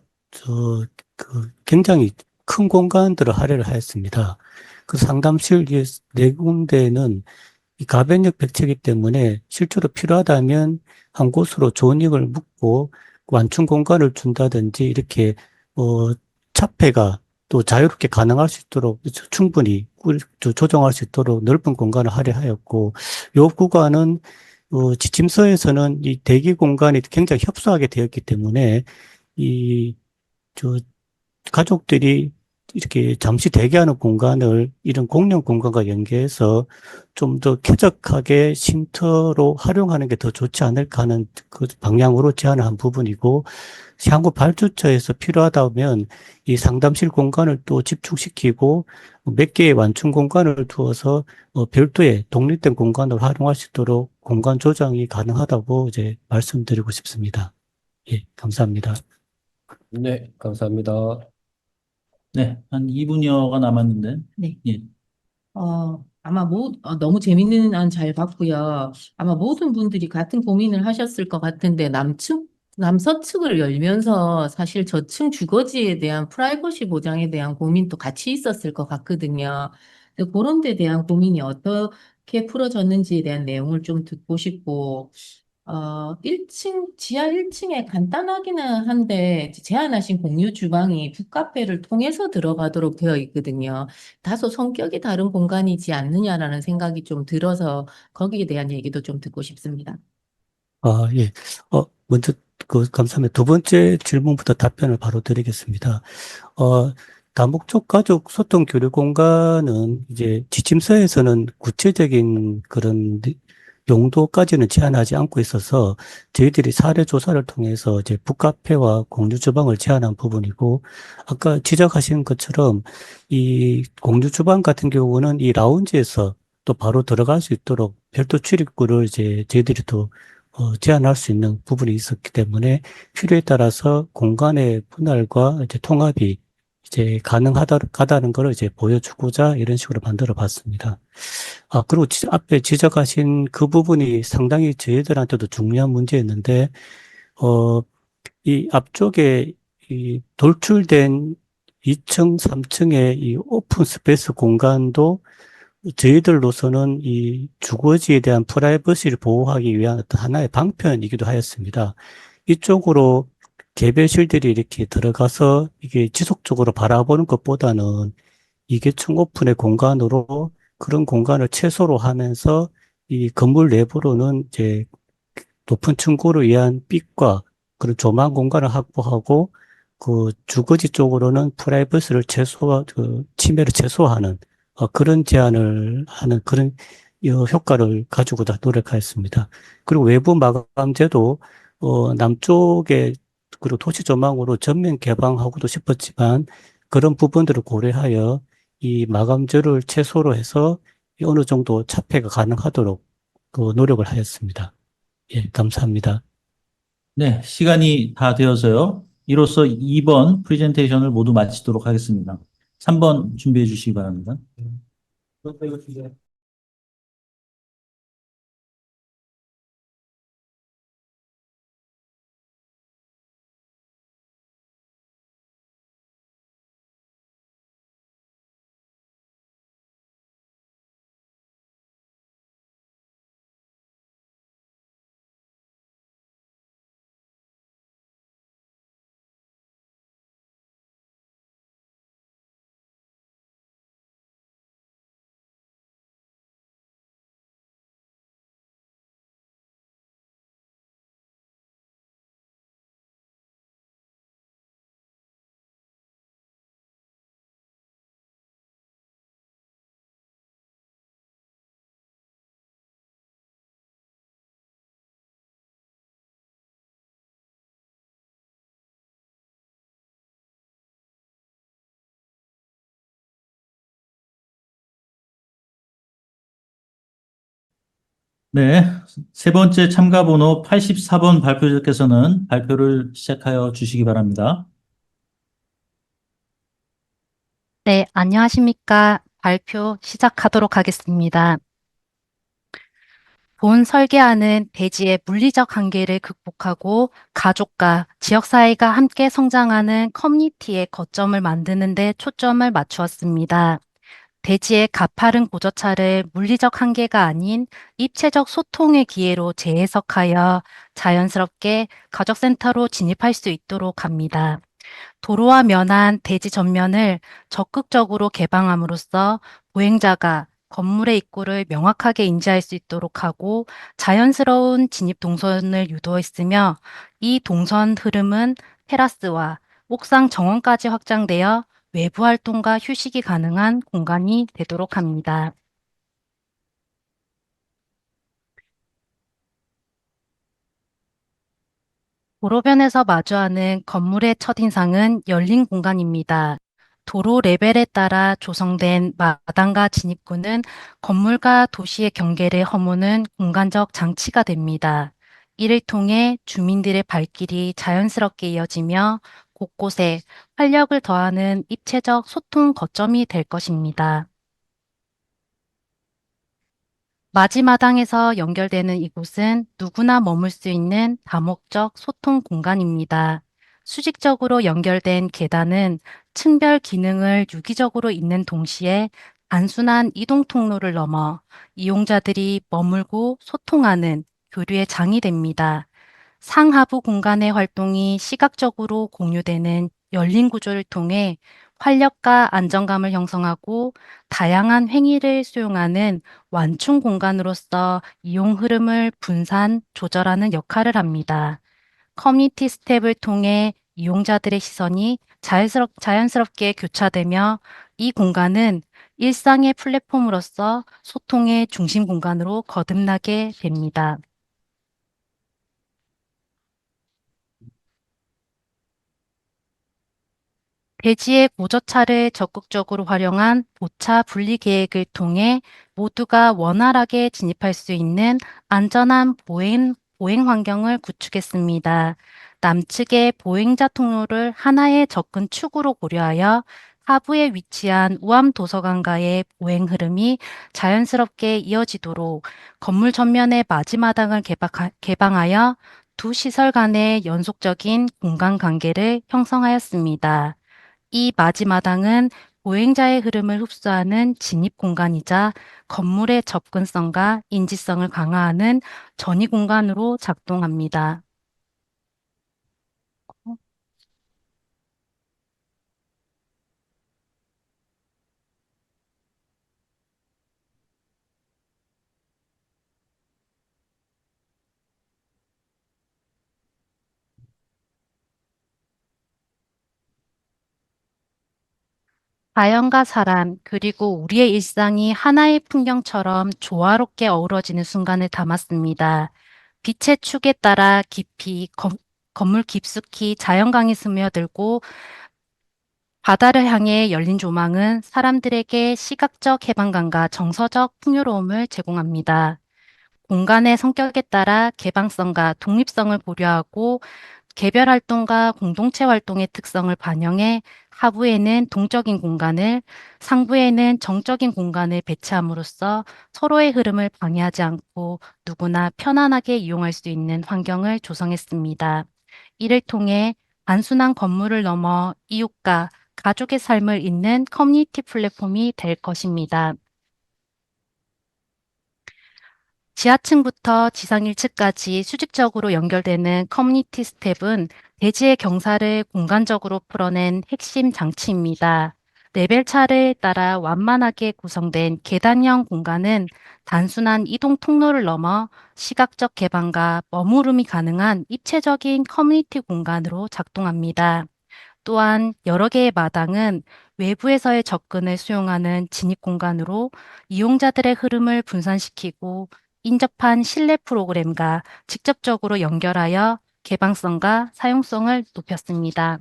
굉장히 큰 공간들을 할애를 하였습니다. 그 상담실 네 군데는 이 가변력 백체이기 때문에 실제로 필요하다면 한 곳으로 조직을 묶고 완충 공간을 준다든지 이렇게 차폐가 또 자유롭게 가능할 수 있도록 충분히 조정할 수 있도록 넓은 공간을 할애하였고, 요 구간은 지침서에서는 이 대기 공간이 굉장히 협소하게 되었기 때문에 이 저 가족들이 이렇게 잠시 대기하는 공간을 이런 공용 공간과 연계해서 좀 더 쾌적하게 쉼터로 활용하는 게 더 좋지 않을까 하는 그 방향으로 제안을 한 부분이고, 향후 발주처에서 필요하다면 이 상담실 공간을 또 집중시키고 몇 개의 완충 공간을 두어서 별도의 독립된 공간으로 활용할 수 있도록 공간 조정이 가능하다고 이제 말씀드리고 싶습니다. 예, 감사합니다. 네, 감사합니다. 네, 한 2분여가 남았는데. 네. 예. 아마 너무 재밌는 안 잘 봤고요. 아마 모든 분들이 같은 고민을 하셨을 것 같은데, 남서측을 열면서 사실 저층 주거지에 대한 프라이버시 보장에 대한 고민도 같이 있었을 것 같거든요. 근데 그런 데 대한 고민이 어떻게 풀어졌는지에 대한 내용을 좀 듣고 싶고, 지하 1층에 간단하기는 한데, 제한하신 공유 주방이 북카페를 통해서 들어가도록 되어 있거든요. 다소 성격이 다른 공간이지 않느냐라는 생각이 좀 들어서 거기에 대한 얘기도 좀 듣고 싶습니다. 아, 예. 먼저, 감사합니다. 두 번째 질문부터 답변을 바로 드리겠습니다. 다목적 가족 소통 교류 공간은 이제 지침서에서는 구체적인 그런 용도까지는 제한하지 않고 있어서 저희들이 사례 조사를 통해서 이제 북카페와 공유 주방을 제한한 부분이고, 아까 지적하신 것처럼 이 공유 주방 같은 경우는 이 라운지에서 또 바로 들어갈 수 있도록 별도 출입구를 이제 저희들이 또 제한할 수 있는 부분이 있었기 때문에 필요에 따라서 공간의 분할과 이제 통합이 이제 가능하다는 걸 이제 보여주고자 이런 식으로 만들어 봤습니다. 그리고 앞에 지적하신 그 부분이 상당히 저희들한테도 중요한 문제였는데, 이 앞쪽에 이 돌출된 2층, 3층의 이 오픈 스페이스 공간도 저희들로서는 이 주거지에 대한 프라이버시를 보호하기 위한 어떤 하나의 방편이기도 하였습니다. 이쪽으로 개별실들이 이렇게 들어가서 이게 지속적으로 바라보는 것보다는 이게 층오픈의 공간으로 그런 공간을 최소로 하면서 이 건물 내부로는 이제 높은 층고를 위한 빛과 그런 조망 공간을 확보하고 그 주거지 쪽으로는 프라이버시를 침해를 최소화하는 그런 제안을 하는 그런 효과를 가지고 다 노력하였습니다. 그리고 외부 마감재도 남쪽에 그리고 도시 조망으로 전면 개방하고도 싶었지만 그런 부분들을 고려하여 이 마감재를 최소로 해서 어느 정도 차폐가 가능하도록 그 노력을 하였습니다. 예, 감사합니다. 네, 시간이 다 되어서요. 이로써 2번 프레젠테이션을 모두 마치도록 하겠습니다. 3번 준비해 주시기 바랍니다. 네, 세 번째 참가 번호 84번 발표자께서는 발표를 시작하여 주시기 바랍니다. 네, 안녕하십니까. 발표 시작하도록 하겠습니다. 본 설계안은 대지의 물리적 한계를 극복하고 가족과 지역사회가 함께 성장하는 커뮤니티의 거점을 만드는 데 초점을 맞추었습니다. 대지의 가파른 고저차를 물리적 한계가 아닌 입체적 소통의 기회로 재해석하여 자연스럽게 가족센터로 진입할 수 있도록 합니다. 도로와 면한 대지 전면을 적극적으로 개방함으로써 보행자가 건물의 입구를 명확하게 인지할 수 있도록 하고 자연스러운 진입 동선을 유도했으며 이 동선 흐름은 테라스와 옥상 정원까지 확장되어 외부 활동과 휴식이 가능한 공간이 되도록 합니다. 도로변에서 마주하는 건물의 첫인상은 열린 공간입니다. 도로 레벨에 따라 조성된 마당과 진입구는 건물과 도시의 경계를 허무는 공간적 장치가 됩니다. 이를 통해 주민들의 발길이 자연스럽게 이어지며 곳곳에 활력을 더하는 입체적 소통 거점이 될 것입니다. 마지마당에서 연결되는 이곳은 누구나 머물 수 있는 다목적 소통 공간입니다. 수직적으로 연결된 계단은 층별 기능을 유기적으로 잇는 동시에 단순한 이동 통로를 넘어 이용자들이 머물고 소통하는 교류의 장이 됩니다. 상하부 공간의 활동이 시각적으로 공유되는 열린 구조를 통해 활력과 안정감을 형성하고 다양한 행위를 수용하는 완충 공간으로서 이용 흐름을 분산, 조절하는 역할을 합니다. 커뮤니티 스텝을 통해 이용자들의 시선이 자연스럽게 교차되며 이 공간은 일상의 플랫폼으로서 소통의 중심 공간으로 거듭나게 됩니다. 대지의 고저차를 적극적으로 활용한 보차 분리 계획을 통해 모두가 원활하게 진입할 수 있는 안전한 보행 환경을 구축했습니다. 남측의 보행자 통로를 하나의 접근 축으로 고려하여 하부에 위치한 우암 도서관과의 보행 흐름이 자연스럽게 이어지도록 건물 전면의 마지마당을 개방하여 두 시설 간의 연속적인 공간 관계를 형성하였습니다. 이 마지마당은 보행자의 흐름을 흡수하는 진입 공간이자 건물의 접근성과 인지성을 강화하는 전이 공간으로 작동합니다. 자연과 사람, 그리고 우리의 일상이 하나의 풍경처럼 조화롭게 어우러지는 순간을 담았습니다. 빛의 축에 따라 건물 깊숙이 자연광이 스며들고 바다를 향해 열린 조망은 사람들에게 시각적 해방감과 정서적 풍요로움을 제공합니다. 공간의 성격에 따라 개방성과 독립성을 고려하고 개별 활동과 공동체 활동의 특성을 반영해 하부에는 동적인 공간을, 상부에는 정적인 공간을 배치함으로써 서로의 흐름을 방해하지 않고 누구나 편안하게 이용할 수 있는 환경을 조성했습니다. 이를 통해 단순한 건물을 넘어 이웃과 가족의 삶을 잇는 커뮤니티 플랫폼이 될 것입니다. 지하층부터 지상 1층까지 수직적으로 연결되는 커뮤니티 스텝은 대지의 경사를 공간적으로 풀어낸 핵심 장치입니다. 레벨차를 따라 완만하게 구성된 계단형 공간은 단순한 이동 통로를 넘어 시각적 개방과 머무름이 가능한 입체적인 커뮤니티 공간으로 작동합니다. 또한 여러 개의 마당은 외부에서의 접근을 수용하는 진입 공간으로 이용자들의 흐름을 분산시키고 인접한 실내 프로그램과 직접적으로 연결하여 개방성과 사용성을 높였습니다.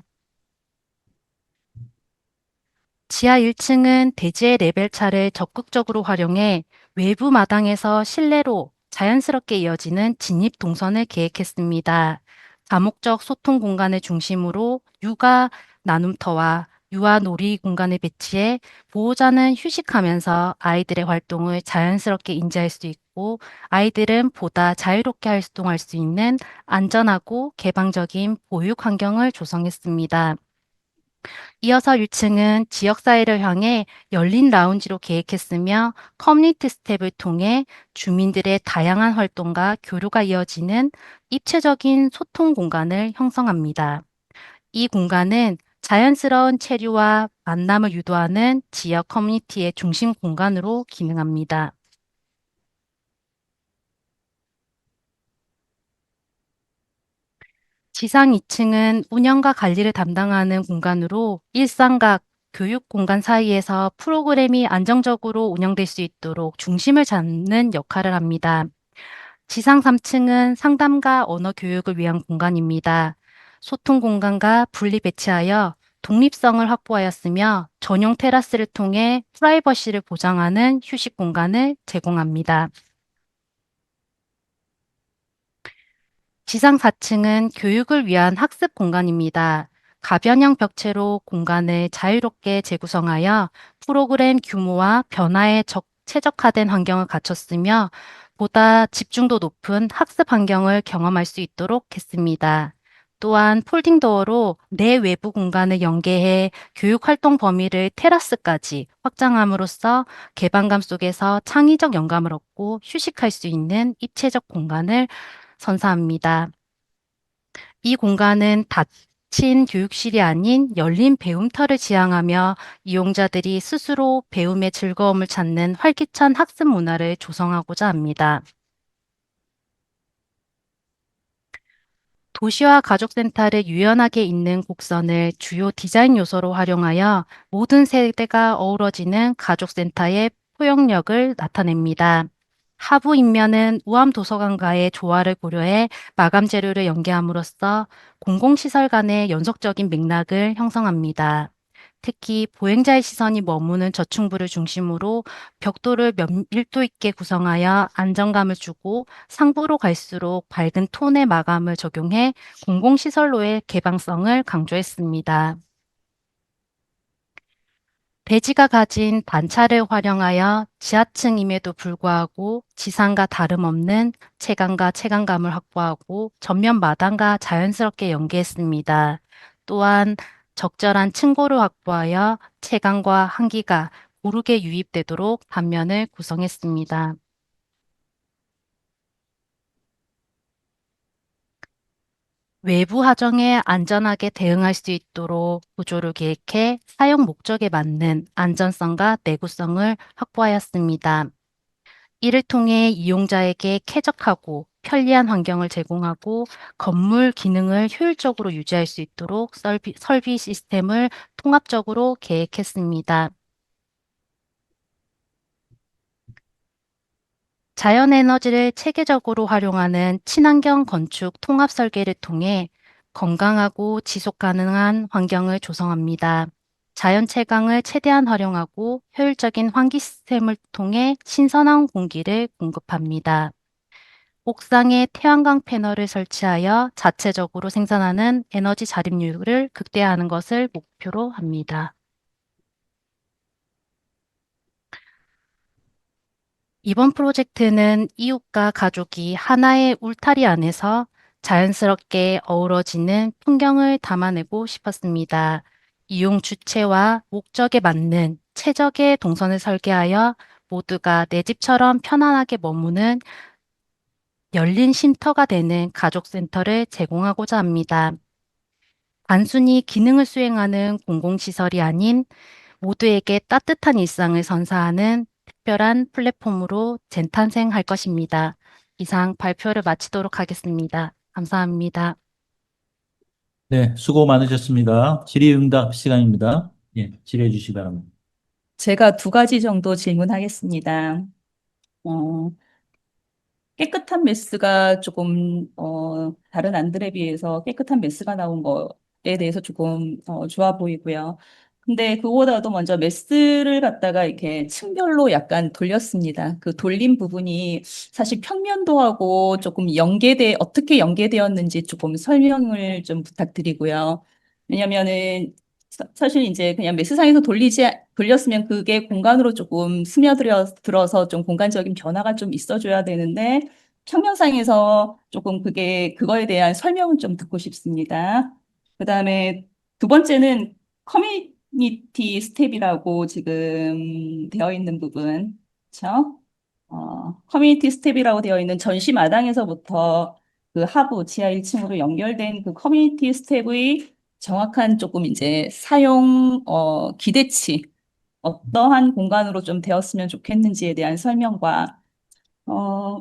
지하 1층은 대지의 레벨차를 적극적으로 활용해 외부 마당에서 실내로 자연스럽게 이어지는 진입 동선을 계획했습니다. 다목적 소통 공간을 중심으로 육아 나눔터와 유아 놀이 공간을 배치해 보호자는 휴식하면서 아이들의 활동을 자연스럽게 인지할 수 있고 아이들은 보다 자유롭게 활동할 수 있는 안전하고 개방적인 보육 환경을 조성했습니다. 이어서 1층은 지역사회를 향해 열린 라운지로 계획했으며 커뮤니티 스텝을 통해 주민들의 다양한 활동과 교류가 이어지는 입체적인 소통 공간을 형성합니다. 이 공간은 자연스러운 체류와 만남을 유도하는 지역 커뮤니티의 중심 공간으로 기능합니다. 지상 2층은 운영과 관리를 담당하는 공간으로 일상과 교육 공간 사이에서 프로그램이 안정적으로 운영될 수 있도록 중심을 잡는 역할을 합니다. 지상 3층은 상담과 언어 교육을 위한 공간입니다. 소통 공간과 분리 배치하여 독립성을 확보하였으며 전용 테라스를 통해 프라이버시를 보장하는 휴식 공간을 제공합니다. 지상 4층은 교육을 위한 학습 공간입니다. 가변형 벽체로 공간을 자유롭게 재구성하여 프로그램 규모와 변화에 최적화된 환경을 갖췄으며 보다 집중도 높은 학습 환경을 경험할 수 있도록 했습니다. 또한 폴딩 도어로 내 외부 공간을 연계해 교육 활동 범위를 테라스까지 확장함으로써 개방감 속에서 창의적 영감을 얻고 휴식할 수 있는 입체적 공간을 선사합니다. 이 공간은 닫힌 교육실이 아닌 열린 배움터를 지향하며 이용자들이 스스로 배움의 즐거움을 찾는 활기찬 학습 문화를 조성하고자 합니다. 도시와 가족센터를 유연하게 잇는 곡선을 주요 디자인 요소로 활용하여 모든 세대가 어우러지는 가족센터의 포용력을 나타냅니다. 하부 인면은 우암 도서관과의 조화를 고려해 마감 재료를 연계함으로써 공공시설 간의 연속적인 맥락을 형성합니다. 특히 보행자의 시선이 머무는 저층부를 중심으로 벽돌을 밀도 있게 구성하여 안정감을 주고 상부로 갈수록 밝은 톤의 마감을 적용해 공공시설로의 개방성을 강조했습니다. 대지가 가진 단차를 활용하여 지하층임에도 불구하고 지상과 다름없는 체감과 체감감을 확보하고 전면 마당과 자연스럽게 연계했습니다. 또한 적절한 층고를 확보하여 채광과 한기가 고르게 유입되도록 단면을 구성했습니다. 외부 하정에 안전하게 대응할 수 있도록 구조를 계획해 사용 목적에 맞는 안전성과 내구성을 확보하였습니다. 이를 통해 이용자에게 쾌적하고 편리한 환경을 제공하고 건물 기능을 효율적으로 유지할 수 있도록 설비 시스템을 통합적으로 계획했습니다. 자연에너지를 체계적으로 활용하는 친환경 건축 통합 설계를 통해 건강하고 지속 가능한 환경을 조성합니다. 자연 채광을 최대한 활용하고 효율적인 환기 시스템을 통해 신선한 공기를 공급합니다. 옥상에 태양광 패널을 설치하여 자체적으로 생산하는 에너지 자립률을 극대화하는 것을 목표로 합니다. 이번 프로젝트는 이웃과 가족이 하나의 울타리 안에서 자연스럽게 어우러지는 풍경을 담아내고 싶었습니다. 이용 주체와 목적에 맞는 최적의 동선을 설계하여 모두가 내 집처럼 편안하게 머무는 열린 쉼터가 되는 가족센터를 제공하고자 합니다. 단순히 기능을 수행하는 공공시설이 아닌 모두에게 따뜻한 일상을 선사하는 특별한 플랫폼으로 재탄생할 것입니다. 이상 발표를 마치도록 하겠습니다. 감사합니다. 네, 수고 많으셨습니다. 질의응답 시간입니다. 예, 질의해 주시기 바랍니다. 제가 두 가지 정도 질문하겠습니다. 어, 깨끗한 메스가 조금 다른 안들에 비해서 깨끗한 메스가 나온 거에 대해서 조금 좋아 보이고요. 근데 그거보다도 먼저 메스를 갖다가 이렇게 층별로 약간 돌렸습니다. 그 돌린 부분이 사실 평면도하고 조금 어떻게 연계되었는지 조금 설명을 좀 부탁드리고요. 왜냐면은 사실 이제 그냥 메스상에서 돌렸으면 그게 공간으로 조금 들어서 좀 공간적인 변화가 좀 있어줘야 되는데 평면상에서 조금 그거에 대한 설명을 좀 듣고 싶습니다. 그다음에 두 번째는 커뮤니티 스텝이라고 지금 되어 있는 부분, 그렇죠? 커뮤니티 스텝이라고 되어 있는 전시 마당에서부터 그 하부 지하 1층으로 연결된 그 커뮤니티 스텝의 정확한 조금 이제 사용 기대치 어떠한 공간으로 좀 되었으면 좋겠는지에 대한 설명과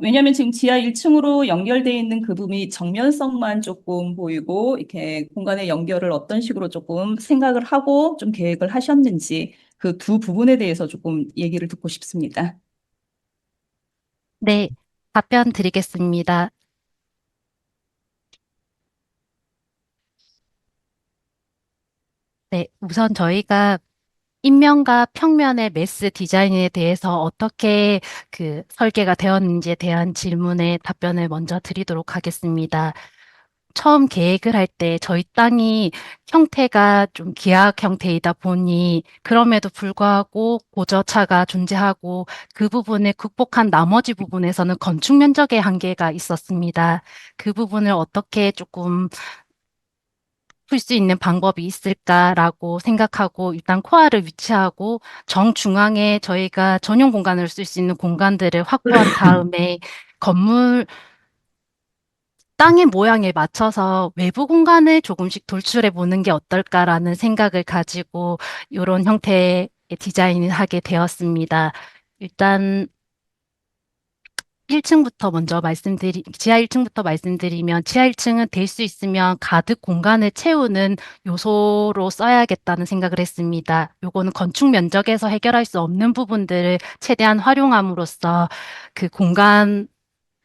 왜냐하면 지금 지하 1층으로 연결되어 있는 그 부분이 정면성만 조금 보이고 이렇게 공간의 연결을 어떤 식으로 조금 생각을 하고 좀 계획을 하셨는지 그 두 부분에 대해서 조금 얘기를 듣고 싶습니다. 네, 답변 드리겠습니다. 네, 우선 저희가 인면과 평면의 메스 디자인에 대해서 어떻게 그 설계가 되었는지에 대한 질문에 답변을 먼저 드리도록 하겠습니다. 처음 계획을 할 때 저희 땅이 형태가 좀 기악 형태이다 보니 그럼에도 불구하고 고저차가 존재하고 그 부분을 극복한 나머지 부분에서는 건축 면적의 한계가 있었습니다. 그 부분을 어떻게 조금 풀 수 있는 방법이 있을까라고 생각하고 일단 코아를 위치하고 정중앙에 저희가 전용 공간을 쓸 수 있는 공간들을 확보한 다음에 건물 땅의 모양에 맞춰서 외부 공간을 조금씩 돌출해 보는 게 어떨까라는 생각을 가지고 이런 형태의 디자인을 하게 되었습니다. 일단 지하 1층부터 말씀드리면, 지하 1층은 될 수 있으면 가득 공간을 채우는 요소로 써야겠다는 생각을 했습니다. 요거는 건축 면적에서 해결할 수 없는 부분들을 최대한 활용함으로써 그 공간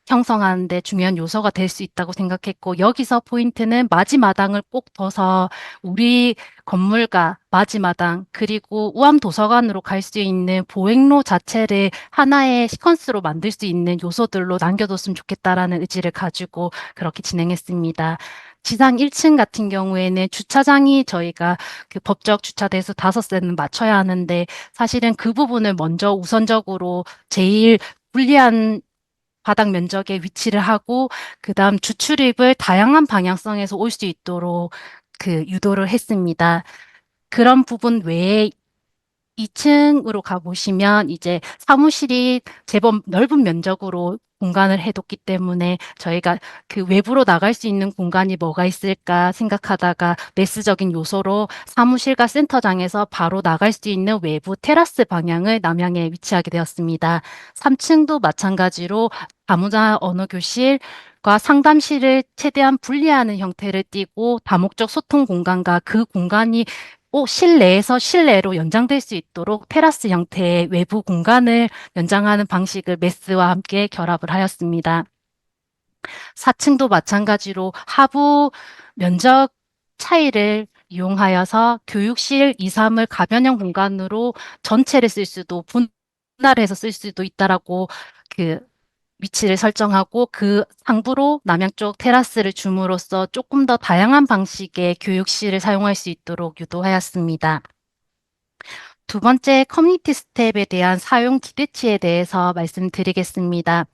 형성하는데 중요한 요소가 될 수 있다고 생각했고, 여기서 포인트는 마지마당을 꼭 둬서 우리 건물과 마지마당, 그리고 우암 도서관으로 갈 수 있는 보행로 자체를 하나의 시퀀스로 만들 수 있는 요소들로 남겨뒀으면 좋겠다라는 의지를 가지고 그렇게 진행했습니다. 지상 1층 같은 경우에는 주차장이 저희가 그 법적 주차 대수 5대는 맞춰야 하는데, 사실은 그 부분을 먼저 우선적으로 제일 불리한 바닥 면적에 위치를 하고 그다음 주출입을 다양한 방향성에서 올 수 있도록 그 유도를 했습니다. 그런 부분 외에 2층으로 가보시면 이제 사무실이 제법 넓은 면적으로 공간을 해뒀기 때문에 저희가 그 외부로 나갈 수 있는 공간이 뭐가 있을까 생각하다가 메스적인 요소로 사무실과 센터장에서 바로 나갈 수 있는 외부 테라스 방향을 남향에 위치하게 되었습니다. 3층도 마찬가지로 다문화 언어교실과 상담실을 최대한 분리하는 형태를 띠고 다목적 소통 공간과 그 공간이 실내에서 실내로 연장될 수 있도록 테라스 형태의 외부 공간을 연장하는 방식을 메스와 함께 결합을 하였습니다. 4층도 마찬가지로 하부 면적 차이를 이용하여서 교육실 2, 3을 가변형 공간으로 전체를 쓸 수도 분할해서 쓸 수도 있다라고 그 위치를 설정하고 그 상부로 남양 쪽 테라스를 줌으로써 조금 더 다양한 방식의 교육실을 사용할 수 있도록 유도하였습니다. 두 번째 커뮤니티 스텝에 대한 사용 기대치에 대해서 말씀드리겠습니다.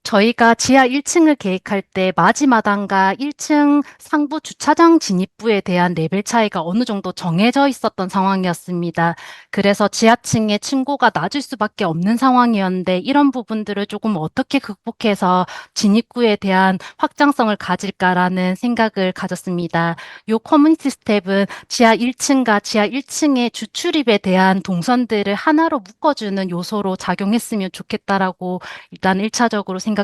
저희가 지하 1층을 계획할 때 마지마당과 1층 상부 주차장 진입부에 대한 레벨 차이가 어느 정도 정해져 있었던 상황이었습니다. 그래서 지하층의 층고가 낮을 수밖에 없는 상황이었는데 이런 부분들을 조금 어떻게 극복해서 진입구에 대한 확장성을 가질까라는 생각을 가졌습니다. 요 커뮤니티 스텝은 지하 1층과 지하 1층의 주출입에 대한 동선들을 하나로 묶어주는 요소로 작용했으면 좋겠다라고 일단 1차적으로 생각했고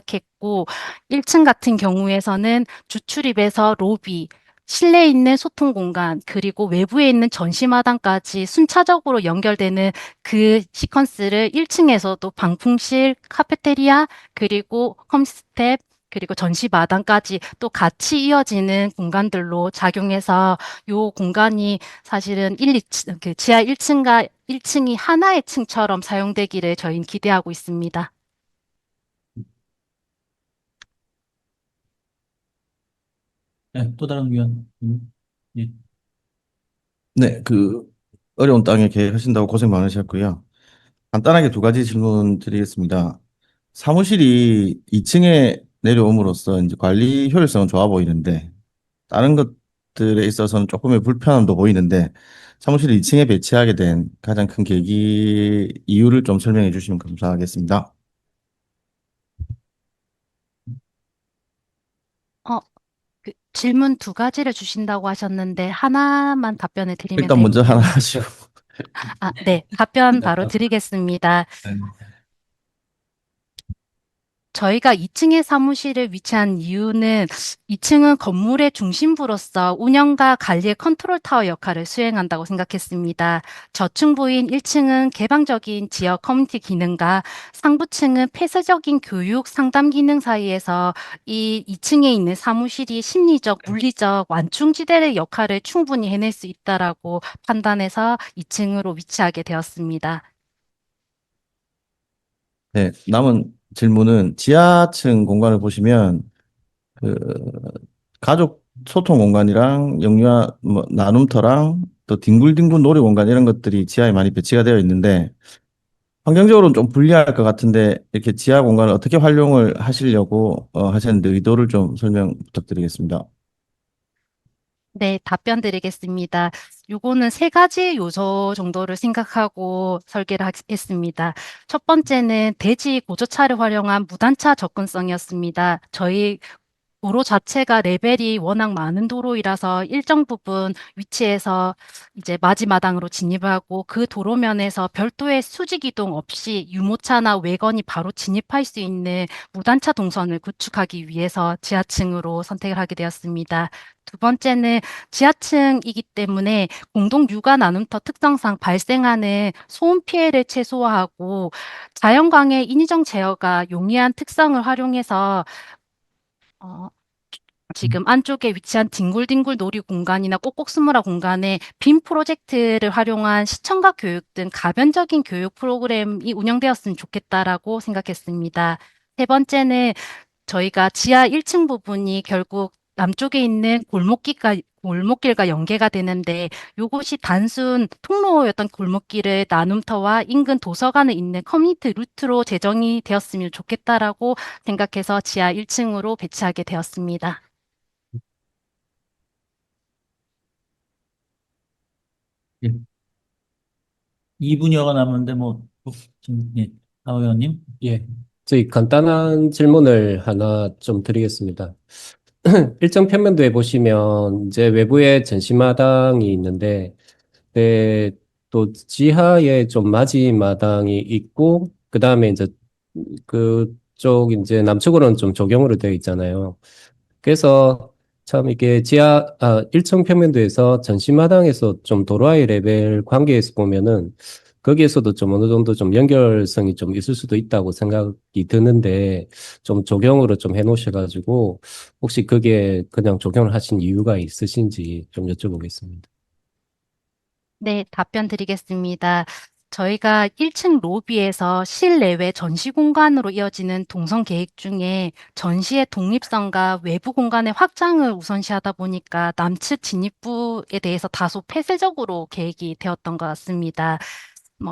1층 같은 경우에서는 주출입에서 로비, 실내에 있는 소통 공간, 그리고 외부에 있는 전시마당까지 순차적으로 연결되는 그 시퀀스를 1층에서도 방풍실, 카페테리아, 그리고 컴스텝, 그리고 전시마당까지 또 같이 이어지는 공간들로 작용해서 요 공간이 사실은 그 지하 1층과 1층이 하나의 층처럼 사용되기를 저희는 기대하고 있습니다. 네, 또 다른 위원. 예. 네, 어려운 땅에 계획하신다고 고생 많으셨고요. 간단하게 두 가지 질문 드리겠습니다. 사무실이 2층에 내려옴으로써 이제 관리 효율성은 좋아 보이는데, 다른 것들에 있어서는 조금의 불편함도 보이는데, 사무실을 2층에 배치하게 된 가장 큰 계기, 이유를 좀 설명해 주시면 감사하겠습니다. 그 질문 두 가지를 주신다고 하셨는데 하나만 답변을 드리면 일단 먼저 하나 될까요? 하시고. 네, 답변 네, 바로 드리겠습니다. 네. 저희가 2층에 사무실을 위치한 이유는 2층은 건물의 중심부로서 운영과 관리의 컨트롤 타워 역할을 수행한다고 생각했습니다. 저층부인 1층은 개방적인 지역 커뮤니티 기능과 상부층은 폐쇄적인 교육 상담 기능 사이에서 이 2층에 있는 사무실이 심리적, 물리적 완충지대의 역할을 충분히 해낼 수 있다라고 판단해서 2층으로 위치하게 되었습니다. 네, 남은 질문은 지하층 공간을 보시면 그 가족 소통 공간이랑 영유아 뭐 나눔터랑 또 뒹굴뒹굴 놀이 공간 이런 것들이 지하에 많이 배치가 되어 있는데 환경적으로는 좀 불리할 것 같은데 이렇게 지하 공간을 어떻게 활용을 하시려고 하셨는데 의도를 좀 설명 부탁드리겠습니다. 네, 답변 드리겠습니다. 요거는 세 가지 요소 정도를 생각하고 설계를 했습니다. 첫 번째는 대지 고저차를 활용한 무단차 접근성이었습니다. 저희 도로 자체가 레벨이 워낙 많은 도로이라서 일정 부분 위치에서 이제 마지마당으로 진입하고 그 도로면에서 별도의 수직 이동 없이 유모차나 외건이 바로 진입할 수 있는 무단차 동선을 구축하기 위해서 지하층으로 선택을 하게 되었습니다. 두 번째는 지하층이기 때문에 공동 육아 나눔터 특성상 발생하는 소음 피해를 최소화하고 자연광의 인위적 제어가 용이한 특성을 활용해서 지금 안쪽에 위치한 뒹굴뒹굴 놀이 공간이나 꼭꼭 숨으라 공간에 빔 프로젝트를 활용한 시청각 교육 등 가변적인 교육 프로그램이 운영되었으면 좋겠다라고 생각했습니다. 세 번째는 저희가 지하 1층 부분이 결국 남쪽에 있는 골목길과 연계가 되는데 이곳이 단순 통로였던 골목길을 나눔터와 인근 도서관에 있는 커뮤니티 루트로 제정이 되었으면 좋겠다라고 생각해서 지하 1층으로 배치하게 되었습니다. 예. 2분여가 남았는데 예. 하 의원님. 예. 저희 간단한 질문을 하나 좀 드리겠습니다. 일정 평면도에 보시면 이제 외부에 전시마당이 있는데, 네, 또 지하에 좀 맞이마당이 있고, 그 다음에 이제 그쪽 이제 남쪽으로는 좀 조경으로 되어 있잖아요. 그래서 참 이게 1층 평면도에서 전시마당에서 좀 도로와의 레벨 관계에서 보면은 거기에서도 좀 어느 정도 좀 연결성이 좀 있을 수도 있다고 생각이 드는데 좀 조경으로 좀 해놓으셔가지고 혹시 그게 그냥 조경을 하신 이유가 있으신지 좀 여쭤보겠습니다. 네, 답변 드리겠습니다. 저희가 1층 로비에서 실내외 전시 공간으로 이어지는 동선 계획 중에 전시의 독립성과 외부 공간의 확장을 우선시하다 보니까 남측 진입부에 대해서 다소 폐쇄적으로 계획이 되었던 것 같습니다.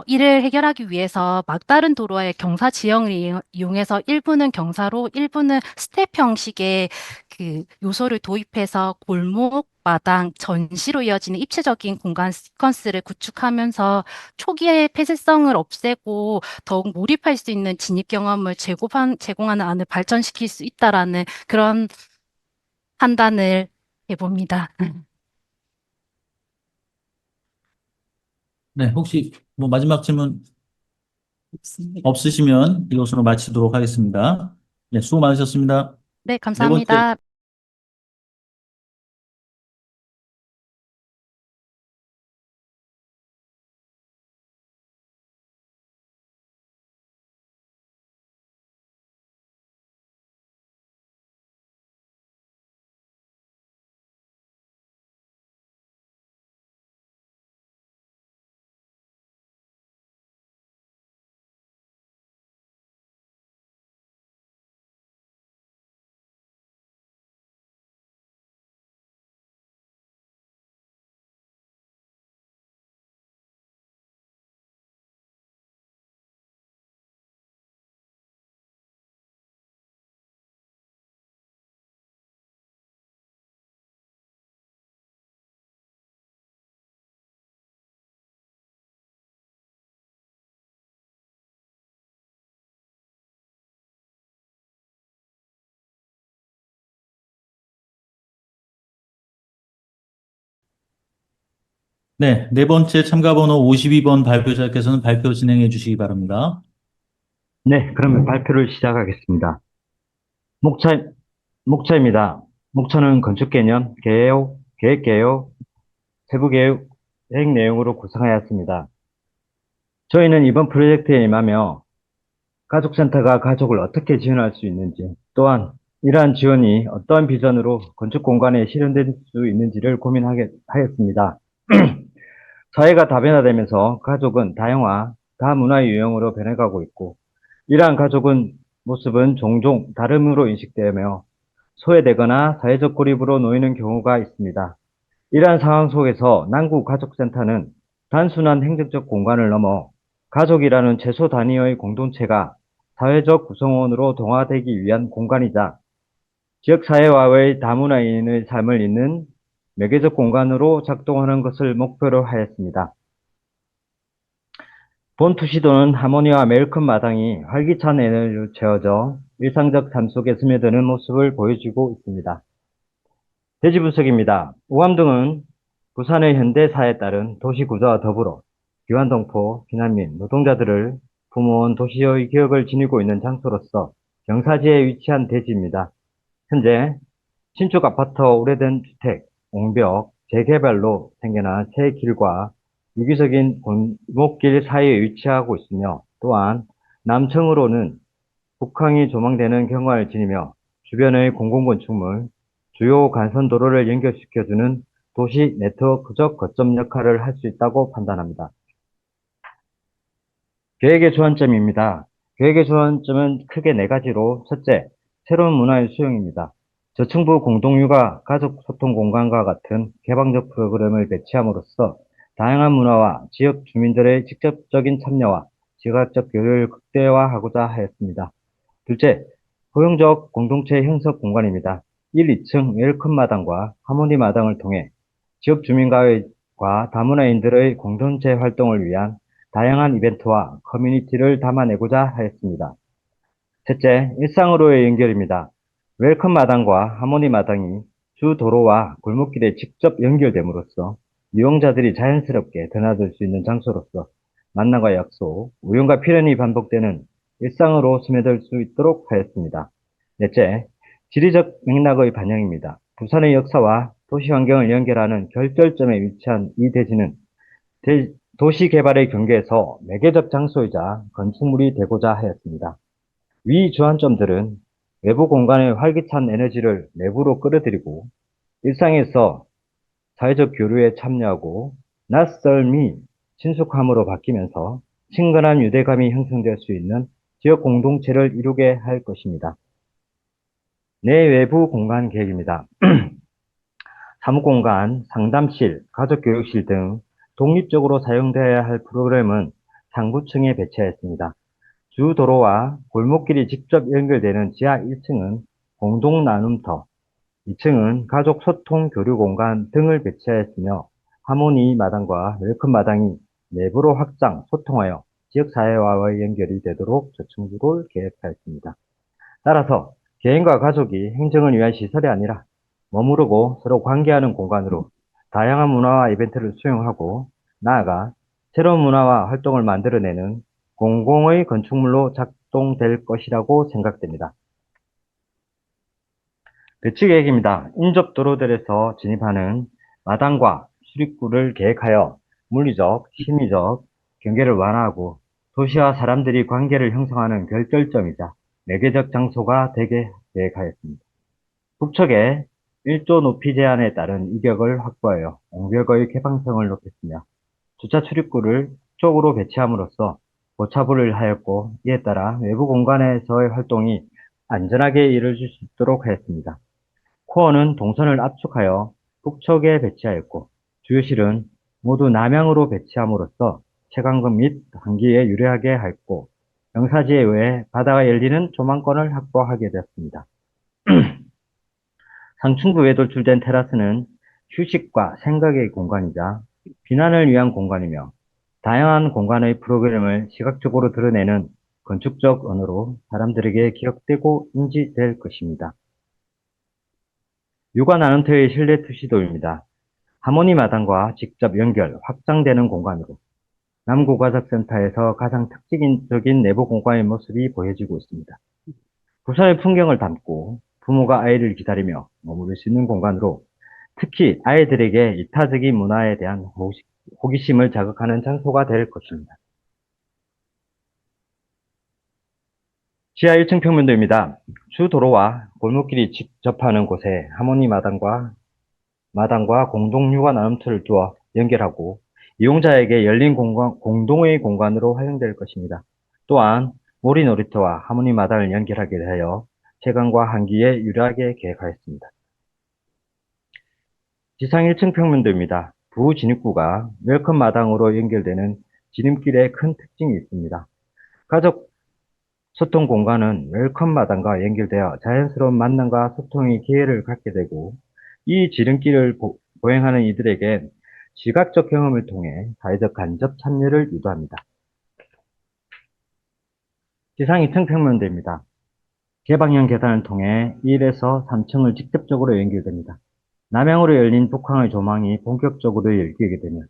이를 해결하기 위해서 막다른 도로의 경사 지형을 이용해서 일부는 경사로, 일부는 스텝 형식의 그 요소를 도입해서 골목, 마당, 전시로 이어지는 입체적인 공간 시퀀스를 구축하면서 초기의 폐쇄성을 없애고 더욱 몰입할 수 있는 진입 경험을 제공하는 안을 발전시킬 수 있다라는 그런 판단을 해봅니다. 네, 혹시 뭐 마지막 질문 없으시면 이것으로 마치도록 하겠습니다. 네, 수고 많으셨습니다. 네, 네 번째 감사합니다. 네, 네 번째 참가 번호 52번 발표자께서는 발표 진행해 주시기 바랍니다. 네, 그러면 발표를 시작하겠습니다. 목차입니다. 목차는 건축 개념, 계획 개요, 세부 계획 내용으로 구성하였습니다. 저희는 이번 프로젝트에 임하며 가족센터가 가족을 어떻게 지원할 수 있는지, 또한 이러한 지원이 어떠한 비전으로 건축 공간에 실현될 수 있는지를 고민하였습니다. 사회가 다변화되면서 가족은 다양화, 다문화 유형으로 변해가고 있고, 이러한 가족은 모습은 종종 다름으로 인식되며 소외되거나 사회적 고립으로 놓이는 경우가 있습니다. 이러한 상황 속에서 난구가족센터는 단순한 행정적 공간을 넘어 가족이라는 최소 단위의 공동체가 사회적 구성원으로 동화되기 위한 공간이자 지역사회와의 다문화인의 삶을 잇는 매개적 공간으로 작동하는 것을 목표로 하였습니다. 본투 시도는 하모니와 멜큰 마당이 활기찬 에너지로 채워져 일상적 삶 속에 스며드는 모습을 보여주고 있습니다. 대지 분석입니다. 오암동은 부산의 현대사에 따른 도시 구조와 더불어 기환동포,避난민, 노동자들을 품어온 도시의 기억을 지니고 있는 장소로서 경사지에 위치한 대지입니다. 현재 신축 아파트, 오래된 주택, 옹벽, 재개발로 생겨난 새 길과 유기적인 골목길 사이에 위치하고 있으며 또한 남층으로는 북항이 조망되는 경관을 지니며 주변의 공공건축물, 주요 간선도로를 연결시켜주는 도시 네트워크적 거점 역할을 할 수 있다고 판단합니다. 계획의 주안점입니다. 계획의 주안점은 크게 네 가지로 첫째, 새로운 문화의 수용입니다. 저층부 공동육아 가족 소통 공간과 같은 개방적 프로그램을 배치함으로써 다양한 문화와 지역 주민들의 직접적인 참여와 지각적 교류를 극대화하고자 하였습니다. 둘째, 포용적 공동체 형성 공간입니다. 1, 2층 웰컴 마당과 하모니 마당을 통해 지역 주민과 다문화인들의 공동체 활동을 위한 다양한 이벤트와 커뮤니티를 담아내고자 하였습니다. 셋째, 일상으로의 연결입니다. 웰컴 마당과 하모니 마당이 주 도로와 골목길에 직접 연결됨으로써 이용자들이 자연스럽게 드나들 수 있는 장소로서 만남과 약속, 우연과 필연이 반복되는 일상으로 스며들 수 있도록 하였습니다. 넷째, 지리적 맥락의 반영입니다. 부산의 역사와 도시 환경을 연결하는 결절점에 위치한 이 대지는 도시 개발의 경계에서 매개적 장소이자 건축물이 되고자 하였습니다. 위 주안점들은 외부 공간의 활기찬 에너지를 내부로 끌어들이고 일상에서 사회적 교류에 참여하고 낯설미 친숙함으로 바뀌면서 친근한 유대감이 형성될 수 있는 지역 공동체를 이루게 할 것입니다. 내외부 공간 계획입니다. 사무공간, 상담실, 가족교육실 등 독립적으로 사용되어야 할 프로그램은 상부층에 배치하였습니다. 주 도로와 골목길이 직접 연결되는 지하 1층은 공동 나눔터, 2층은 가족 소통 교류 공간 등을 배치하였으며 하모니 마당과 웰컴 마당이 내부로 확장, 소통하여 지역사회와의 연결이 되도록 저층부를 계획하였습니다. 따라서 개인과 가족이 행정을 위한 시설이 아니라 머무르고 서로 관계하는 공간으로 다양한 문화와 이벤트를 수용하고 나아가 새로운 문화와 활동을 만들어내는 공공의 건축물로 작동될 것이라고 생각됩니다. 배치 계획입니다. 인접도로들에서 진입하는 마당과 출입구를 계획하여 물리적, 심리적 경계를 완화하고 도시와 사람들이 관계를 형성하는 결절점이자 매개적 장소가 되게 계획하였습니다. 북측에 1조 높이 제한에 따른 이격을 확보하여 옹벽의 개방성을 높였으며 주차 출입구를 북쪽으로 배치함으로써 고차분을 하였고 이에 따라 외부 공간에서의 활동이 안전하게 이루어질 수 있도록 하였습니다. 코어는 동선을 압축하여 북쪽에 배치하였고 주요실은 모두 남향으로 배치함으로써 채광금 및 환기에 유리하게 하였고 경사지에 의해 바다가 열리는 조망권을 확보하게 되었습니다. 상층부에 돌출된 테라스는 휴식과 생각의 공간이자 비난을 위한 공간이며 다양한 공간의 프로그램을 시각적으로 드러내는 건축적 언어로 사람들에게 기억되고 인지될 것입니다. 육아 나눔터의 실내 투시도입니다. 하모니 마당과 직접 연결, 확장되는 공간으로 남구가족센터에서 가장 특징적인 내부 공간의 모습이 보여지고 있습니다. 부산의 풍경을 담고 부모가 아이를 기다리며 머무를 수 있는 공간으로 특히 아이들에게 이타적인 문화에 대한 호기심을 자극하는 장소가 될 것입니다. 지하 1층 평면도입니다. 주 도로와 골목길이 접하는 곳에 하모니 마당과 공동 육아 나눔터를 두어 연결하고 이용자에게 열린 공동의 공간으로 활용될 것입니다. 또한 모리 놀이터와 하모니 마당을 연결하게 하여 채광과 환기에 유리하게 계획하였습니다. 지상 1층 평면도입니다. 부진입구가 웰컴 마당으로 연결되는 지름길에 큰 특징이 있습니다. 가족 소통 공간은 웰컴 마당과 연결되어 자연스러운 만남과 소통의 기회를 갖게 되고 이 지름길을 보행하는 이들에게 시각적 경험을 통해 사회적 간접 참여를 유도합니다. 지상 2층 평면도입니다. 개방형 계단을 통해 1에서 3층을 직접적으로 연결됩니다. 남향으로 열린 북항의 조망이 본격적으로 열리게 되며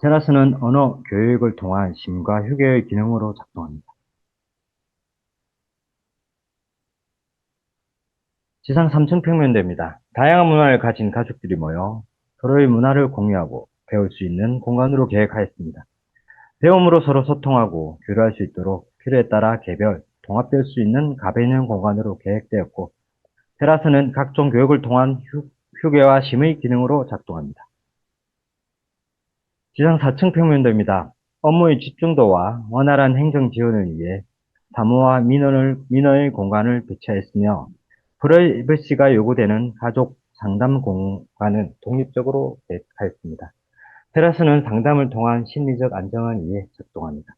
테라스는 언어 교육을 통한 심과 휴게의 기능으로 작동합니다. 지상 3층 평면도입니다. 다양한 문화를 가진 가족들이 모여 서로의 문화를 공유하고 배울 수 있는 공간으로 계획하였습니다. 배움으로 서로 소통하고 교류할 수 있도록 필요에 따라 개별, 통합될 수 있는 가변형 공간으로 계획되었고 테라스는 각종 교육을 통한 휴게와 심의 기능으로 작동합니다. 지상 4층 평면도입니다. 업무의 집중도와 원활한 행정 지원을 위해 사무와 민원의 공간을 배치하였으며 프라이버시가 요구되는 가족 상담 공간은 독립적으로 계획하였습니다. 테라스는 상담을 통한 심리적 안정을 위해 작동합니다.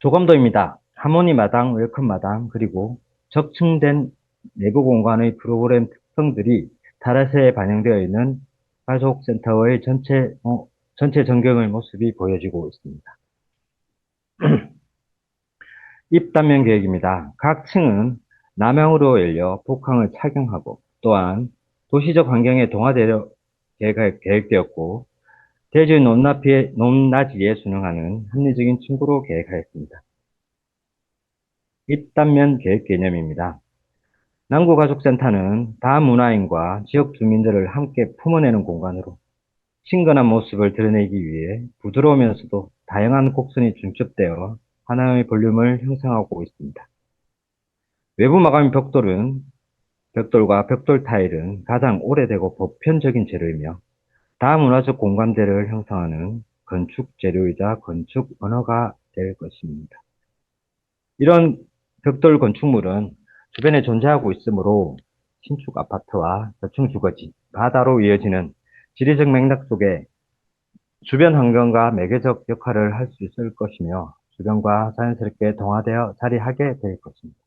조감도입니다. 하모니 마당, 웰컴 마당, 그리고 적층된 내부 공간의 프로그램 특성들이 테라스에 반영되어 있는 가족센터의 전체 전경의 모습이 보여지고 있습니다. 입단면 계획입니다. 각 층은 남향으로 열려 북항을 착용하고 또한 도시적 환경에 동화되려 계획되었고 대지 높낮이에 순응하는 합리적인 층구로 계획하였습니다. 입단면 계획 개념입니다. 남구가족센터는 다문화인과 지역 주민들을 함께 품어내는 공간으로 친근한 모습을 드러내기 위해 부드러우면서도 다양한 곡선이 중첩되어 하나의 볼륨을 형성하고 있습니다. 외부 마감 벽돌과 벽돌 타일은 가장 오래되고 보편적인 재료이며 다문화적 공간대를 형성하는 건축 재료이자 건축 언어가 될 것입니다. 이런 벽돌 건축물은 주변에 존재하고 있으므로 신축 아파트와 저층 주거지, 바다로 이어지는 지리적 맥락 속에 주변 환경과 매개적 역할을 할 수 있을 것이며 주변과 자연스럽게 동화되어 자리하게 될 것입니다.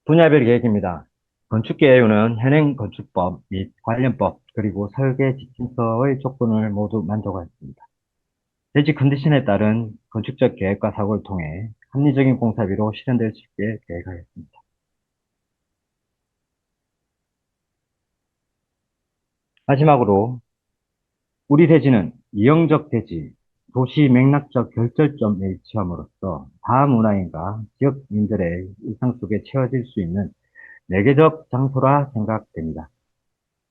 분야별 계획입니다. 건축 계획은 현행 건축법 및 관련법 그리고 설계 지침서의 조건을 모두 만족하였습니다. 대지 컨디션에 따른 건축적 계획과 사고를 통해 합리적인 공사비로 실현될 수 있게 계획하였습니다. 마지막으로 우리 대지는 이형적 대지, 도시 맥락적 결절점에 위치함으로써 다문화인과 지역민들의 일상 속에 채워질 수 있는 매개적 장소라 생각됩니다.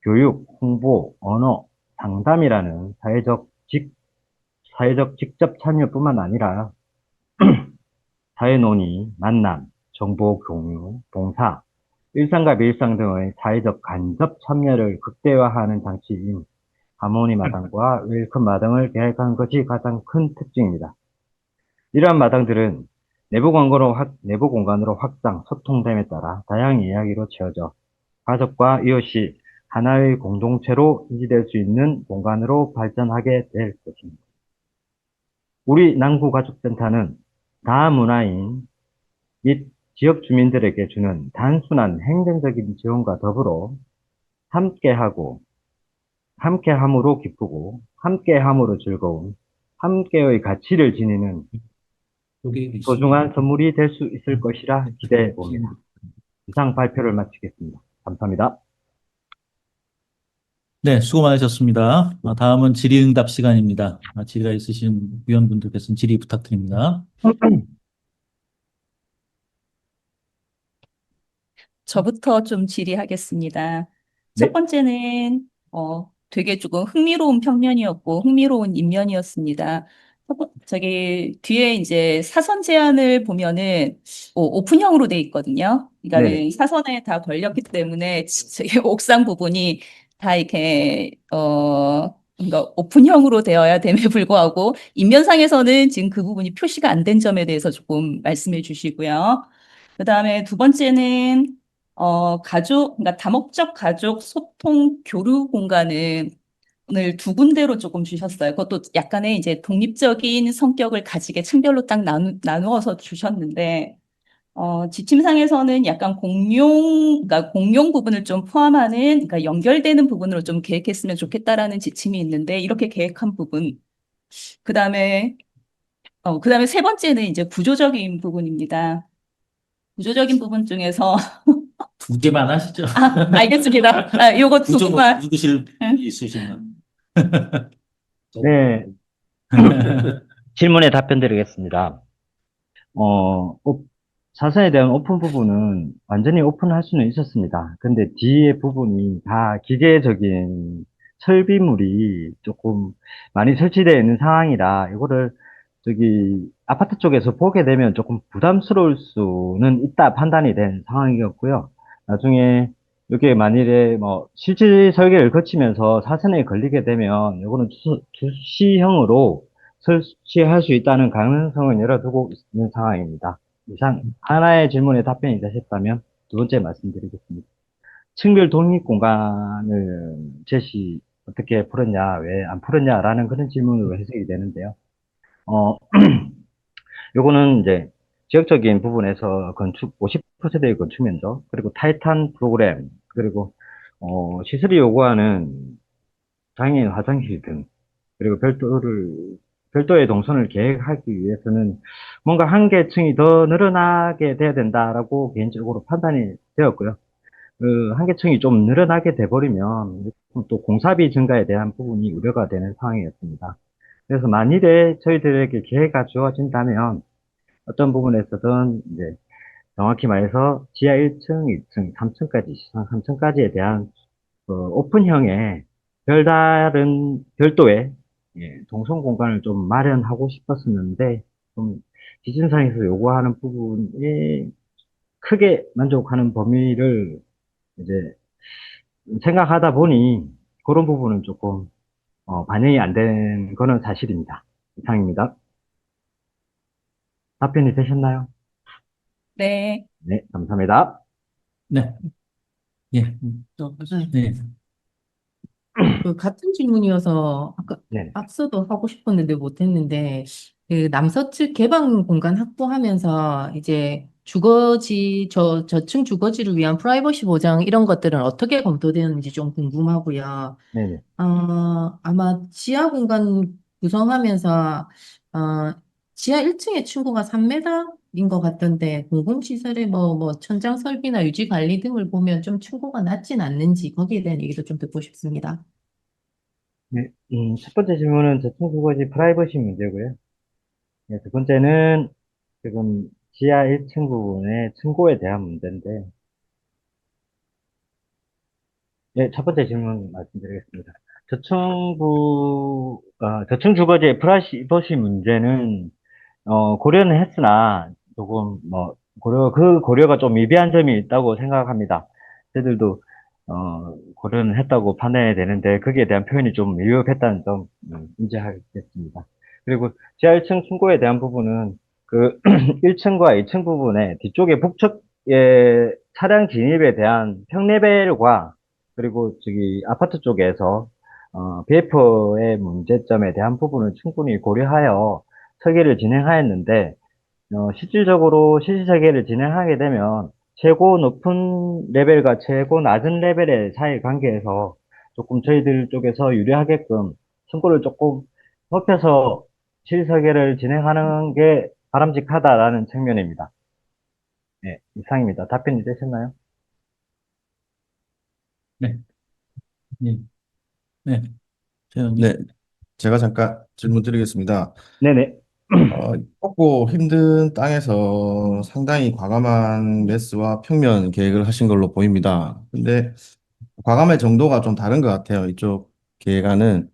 교육, 홍보, 언어, 상담이라는 사회적 직접 참여뿐만 아니라 사회 논의, 만남, 정보 공유, 봉사, 일상과 비일상 등의 사회적 간접 참여를 극대화하는 장치인 하모니 마당과 웰컴 마당을 계획한 것이 가장 큰 특징입니다. 이러한 마당들은 내부 공간으로 확장, 소통됨에 따라 다양한 이야기로 채워져 가족과 이웃이 하나의 공동체로 인지될 수 있는 공간으로 발전하게 될 것입니다. 우리 남구가족센터는 다문화인 및 지역 주민들에게 주는 단순한 행정적인 지원과 더불어 함께함으로 기쁘고 함께함으로 즐거운 함께의 가치를 지니는 소중한 선물이 될 수 있을 것이라 기대해 봅니다. 이상 발표를 마치겠습니다. 감사합니다. 네, 수고 많으셨습니다. 다음은 질의응답 시간입니다. 질의가 있으신 위원분들께서는 질의 부탁드립니다. 저부터 좀 질의하겠습니다. 네. 첫 번째는 되게 조금 흥미로운 평면이었고 흥미로운 인면이었습니다. 저기 뒤에 이제 사선 제한을 보면은 오픈형으로 돼 있거든요. 그러니까는 네네. 사선에 다 걸렸기 때문에 저기 옥상 부분이 다 이렇게 그러니까 오픈형으로 되어야 됨에 불구하고 인면상에서는 지금 그 부분이 표시가 안 된 점에 대해서 조금 말씀해 주시고요. 그다음에 두 번째는 그러니까 다목적 가족 소통 교류 공간을 오늘 두 군데로 조금 주셨어요. 그것도 약간의 이제 독립적인 성격을 가지게 층별로 딱 나누어서 주셨는데, 지침상에서는 약간 그러니까 공용 부분을 좀 포함하는, 그러니까 연결되는 부분으로 좀 계획했으면 좋겠다라는 지침이 있는데, 이렇게 계획한 부분. 그 다음에 세 번째는 이제 구조적인 부분입니다. 구조적인 부분 중에서 두 개만 하시죠. 알겠습니다. 요거 두 구조 개만. 묻으실 응? 있으시면. 네, 질문에 답변 드리겠습니다. 사선에 대한 오픈 부분은 완전히 오픈할 수는 있었습니다. 근데 뒤에 부분이 다 기계적인 설비물이 조금 많이 설치되어 있는 상황이라 이거를 아파트 쪽에서 보게 되면 조금 부담스러울 수는 있다 판단이 된 상황이었고요. 나중에 이게 만일에 실질 설계를 거치면서 사선에 걸리게 되면 이거는 투시형으로 설치할 수 있다는 가능성은 열어두고 있는 상황입니다. 이상 하나의 질문에 답변이 되셨다면 두 번째 말씀드리겠습니다. 층별 독립 공간을 어떻게 풀었냐, 왜 안 풀었냐라는 그런 질문으로 해석이 되는데요. 요거는 이제 지역적인 부분에서 건축 50%의 건축 면적, 그리고 타이탄 프로그램, 그리고 시설이 요구하는 장애인 화장실 등, 그리고 별도의 동선을 계획하기 위해서는 뭔가 한 개층이 더 늘어나게 돼야 된다라고 개인적으로 판단이 되었고요. 그 한 개층이 좀 늘어나게 돼버리면 또 공사비 증가에 대한 부분이 우려가 되는 상황이었습니다. 그래서 만일에 저희들에게 기회가 주어진다면 어떤 부분에서든 이제 정확히 말해서 지하 1층, 2층, 3층까지, 시상 3층까지에 대한 오픈형의 별도의 동선 공간을 좀 마련하고 싶었었는데 좀 지침상에서 요구하는 부분이 크게 만족하는 범위를 이제 생각하다 보니 그런 부분은 조금 반영이 안 된 거는 사실입니다. 이상입니다. 답변이 되셨나요? 네. 네, 감사합니다. 네. 예. 네. 그 같은 질문이어서 아까 네. 앞서도 하고 싶었는데 못했는데 그 남서측 개방 공간 확보하면서 이제 저층 주거지를 위한 프라이버시 보장 이런 것들은 어떻게 검토되었는지 좀 궁금하고요. 네네. 아마 지하 공간 구성하면서 지하 1층의 층고가 3m인 것 같던데 공공시설의 뭐 천장 설비나 유지 관리 등을 보면 좀 층고가 낮진 않는지 거기에 대한 얘기도 좀 듣고 싶습니다. 네, 첫 번째 질문은 저층주거지 프라이버시 문제고요. 네, 두 번째는 지금 지하 1층 부분의 층고에 대한 문제인데, 네, 첫 번째 질문 말씀드리겠습니다. 저층주거지의 프라이버시 문제는, 고려는 했으나, 조금, 그 고려가 좀 미비한 점이 있다고 생각합니다. 저희들도, 고려는 했다고 판단해야 되는데, 거기에 대한 표현이 좀 미흡했다는 점, 인지하겠습니다. 그리고 지하 1층 층고에 대한 부분은, 그, 1층과 2층 부분에 뒤쪽에 북측에 차량 진입에 대한 평레벨과, 그리고 저기 아파트 쪽에서, BF의 문제점에 대한 부분을 충분히 고려하여 설계를 진행하였는데, 실질적으로 실시 설계를 진행하게 되면 최고 높은 레벨과 최고 낮은 레벨의 사이 관계에서 조금 저희들 쪽에서 유리하게끔 승고를 조금 높여서 실시 설계를 진행하는 게 바람직하다라는 측면입니다. 네, 이상입니다. 답변이 되셨나요? 네. 네. 네. 최영님. 네, 제가 잠깐 질문 드리겠습니다. 네네. 좁고 힘든 땅에서 상당히 과감한 매스와 평면 계획을 하신 걸로 보입니다. 근데 과감의 정도가 좀 다른 것 같아요. 이쪽 계획안은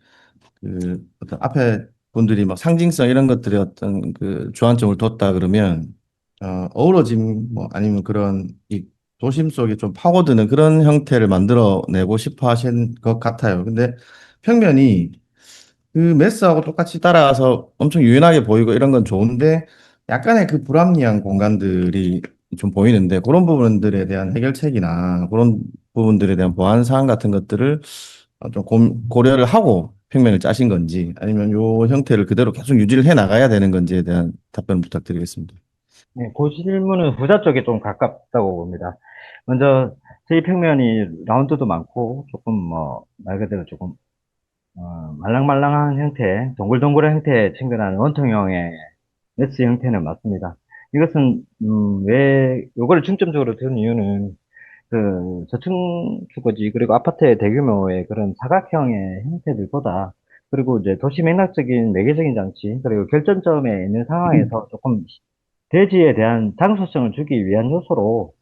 그 어떤 앞에 분들이 막 상징성 이런 것들이 어떤 그 주안점을 뒀다 그러면 어우러짐 뭐 아니면 그런 이 도심 속에 좀 파고드는 그런 형태를 만들어내고 싶어 하신 것 같아요. 근데 평면이 그 메스하고 똑같이 따라가서 엄청 유연하게 보이고 이런 건 좋은데 약간의 그 불합리한 공간들이 좀 보이는데 그런 부분들에 대한 해결책이나 그런 부분들에 대한 보완 사항 같은 것들을 좀 고려를 하고 평면을 짜신 건지 아니면 요 형태를 그대로 계속 유지를 해 나가야 되는 건지에 대한 답변 부탁드리겠습니다. 네, 그 질문은 후자 쪽에 좀 가깝다고 봅니다. 먼저, 저희 평면이 라운드도 많고, 조금 말 그대로 조금, 말랑말랑한 형태, 동글동글한 형태에 친근한 원통형의 매치 형태는 맞습니다. 이것은, 왜, 요거를 중점적으로 둔 이유는, 저층 주거지, 그리고 아파트의 대규모의 그런 사각형의 형태들보다, 그리고 이제 도시 맥락적인 매개적인 장치, 그리고 결정점에 있는 상황에서 조금 대지에 대한 장소성을 주기 위한 요소로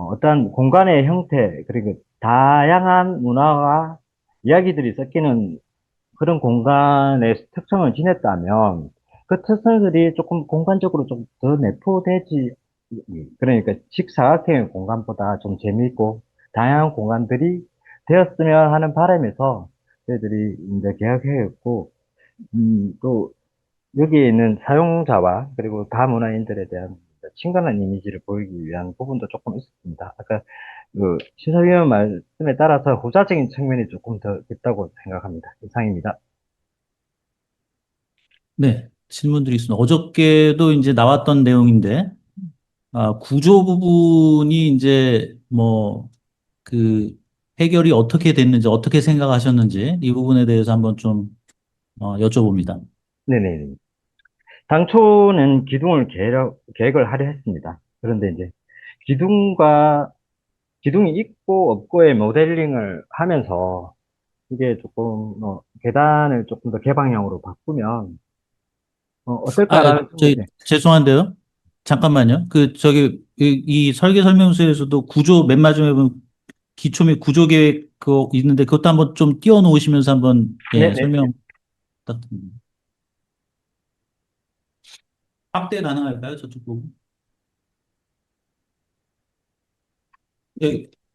어떤 공간의 형태 그리고 다양한 문화와 이야기들이 섞이는 그런 공간의 특성을 지녔다면 그 특성들이 조금 공간적으로 좀 더 내포되지 그러니까 직사각형의 공간보다 좀 재미있고 다양한 공간들이 되었으면 하는 바람에서 저희들이 이제 계약했고 또 여기에 있는 사용자와 그리고 다문화인들에 대한 친근한 이미지를 보이기 위한 부분도 조금 있었습니다. 아까 그 시설위원 말씀에 따라서 후자적인 측면이 조금 더 있다고 생각합니다. 이상입니다. 네. 질문들이 있습니다. 어저께도 이제 나왔던 내용인데, 구조 부분이 이제 그 해결이 어떻게 됐는지, 어떻게 생각하셨는지 이 부분에 대해서 한번 좀 여쭤봅니다. 네네. 당초는 기둥을 계획을 하려 했습니다. 그런데 이제 기둥이 있고 없고의 모델링을 하면서 이게 조금 계단을 조금 더 개방형으로 바꾸면 어떨까라는 저희 생각에 죄송한데요. 잠깐만요. 이 설계 설명서에서도 구조 맨 마지막에 보면 기초 및 구조 계획 그거 있는데 그것도 한번 좀 띄워 놓으시면서 한번 네네. 설명 부탁드립니다. 확대 가능할까요? 저쪽 부분?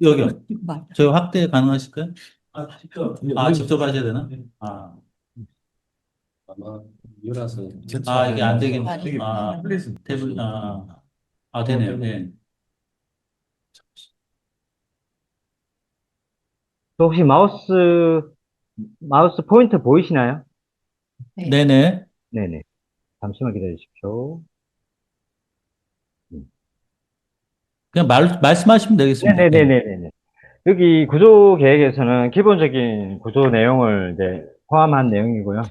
여기요. 저희 확대 가능하실까요? 직접 하셔야 되나? 아, 아마 유라서 이게 안 되겠네. 아니, 태블릿, 되네요. 네. 또 혹시 마우스 포인터 보이시나요? 네. 네네. 네네. 잠시만 기다려 주십시오. 그냥 말씀하시면 되겠습니다. 네. 네네네네네. 여기 구조 계획에서는 기본적인 구조 내용을 이제 포함한 내용이고요.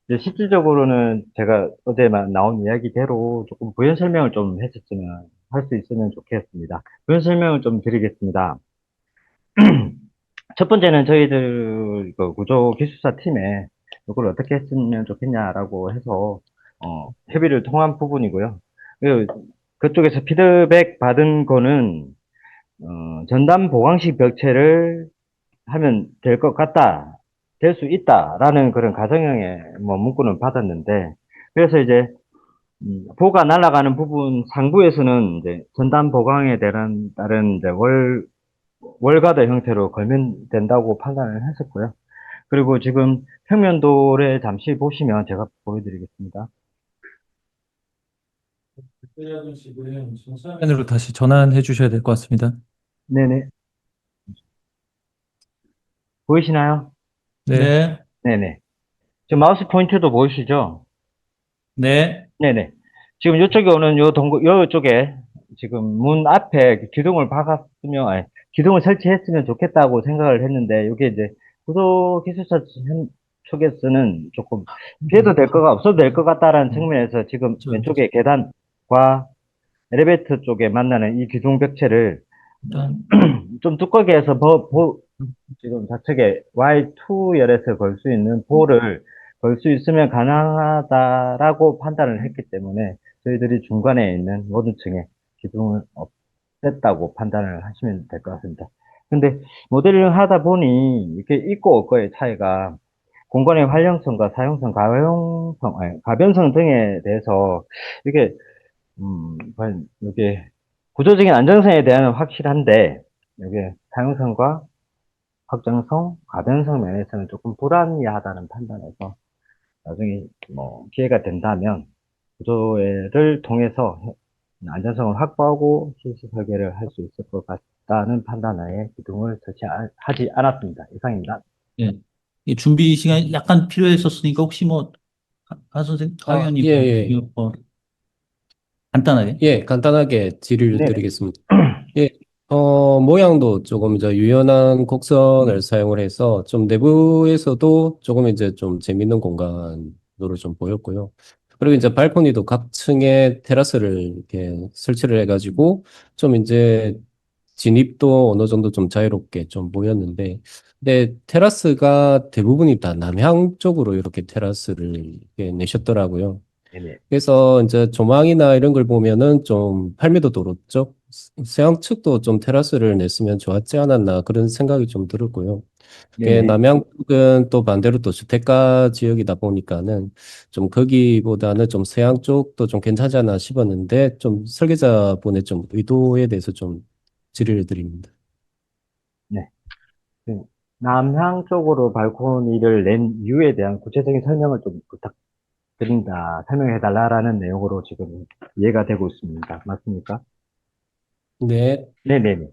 이제 실질적으로는 제가 어제만 나온 이야기대로 조금 부연 설명을 좀 했었으면, 할 수 있으면 좋겠습니다. 부연 설명을 좀 드리겠습니다. 첫 번째는 저희들 그 구조 기술사 팀에 이걸 어떻게 했으면 좋겠냐라고 해서, 협의를 통한 부분이고요. 그쪽에서 피드백 받은 거는, 전담 보강식 벽체를 하면 될 것 같다, 될 수 있다라는 그런 가정형의 뭐 문구는 받았는데, 그래서 이제 보가 날아가는 부분 상부에서는 이제 전담 보강에 따른 이제 월가드 형태로 걸면 된다고 판단을 했었고요. 그리고 지금 평면도를 잠시 보시면 제가 보여드리겠습니다. 화면으로 다시 전환해 주셔야 될 것 같습니다. 네네. 보이시나요? 네. 네. 네네. 지금 마우스 포인터도 보이시죠? 네. 네네. 지금 이쪽에 오는 요쪽에 지금 문 앞에 기둥을 박았으면, 기둥을 설치했으면 좋겠다고 생각을 했는데, 이게 이제 구조기술사 쪽에서는 조금 피해도 될 거가 없어도 될 것 같다라는 측면에서 지금 왼쪽에 계단과 엘리베이터 쪽에 만나는 이 기둥 벽체를 좀 두껍게 해서 지금 좌측에 Y2 열에서 걸 수 있는 볼을 걸 수 있으면 가능하다라고 판단을 했기 때문에 저희들이 중간에 있는 모든 층에 기둥을 없앴다고 판단을 하시면 될 것 같습니다. 근데 모델링 하다 보니 이렇게 있고 없고의 차이가 공간의 활용성과 사용성, 가변성 등에 대해서 이게 과연 이게 구조적인 안정성에 대한 확실한데, 이게 사용성과 확장성, 가변성 면에서는 조금 불합리하다는 판단에서 나중에 뭐 기회가 된다면 구조를 통해서 안전성을 확보하고 실시 설계를 할 수 있을 것 같다는 판단하에 기둥을 설치하지 않았습니다. 이상입니다. 예. 이 준비 시간이 약간 필요했었으니까 혹시 뭐, 하 의원님, 예, 예. 이거 뭐 간단하게. 예, 간단하게 질의를 네네. 드리겠습니다. 예, 모양도 조금 이제 유연한 곡선을 사용을 해서 좀 내부에서도 조금 이제 좀 재밌는 공간으로 좀 보였고요. 그리고 이제 발코니도 각 층에 테라스를 이렇게 설치를 해가지고 좀 이제 진입도 어느 정도 좀 자유롭게 좀 보였는데, 근데 테라스가 대부분이 다 남향 쪽으로 이렇게 테라스를 이렇게 내셨더라고요. 네네. 그래서 이제 조망이나 이런 걸 보면은 좀 팔미도 도로 쪽, 서양 측도 좀 테라스를 냈으면 좋았지 않았나 그런 생각이 좀 들었고요. 이게 네네. 남양 쪽은 또 반대로 또 주택가 지역이다 보니까는 좀 거기보다는 좀 서양 쪽도 좀 괜찮지 않나 싶었는데 좀 설계자분의 좀 의도에 대해서 좀 질의를 드립니다. 네. 그 남향 쪽으로 발코니를 낸 이유에 대한 구체적인 설명을 좀 부탁드립니다. 설명해 달라라는 내용으로 지금 이해가 되고 있습니다. 맞습니까? 네, 네네네.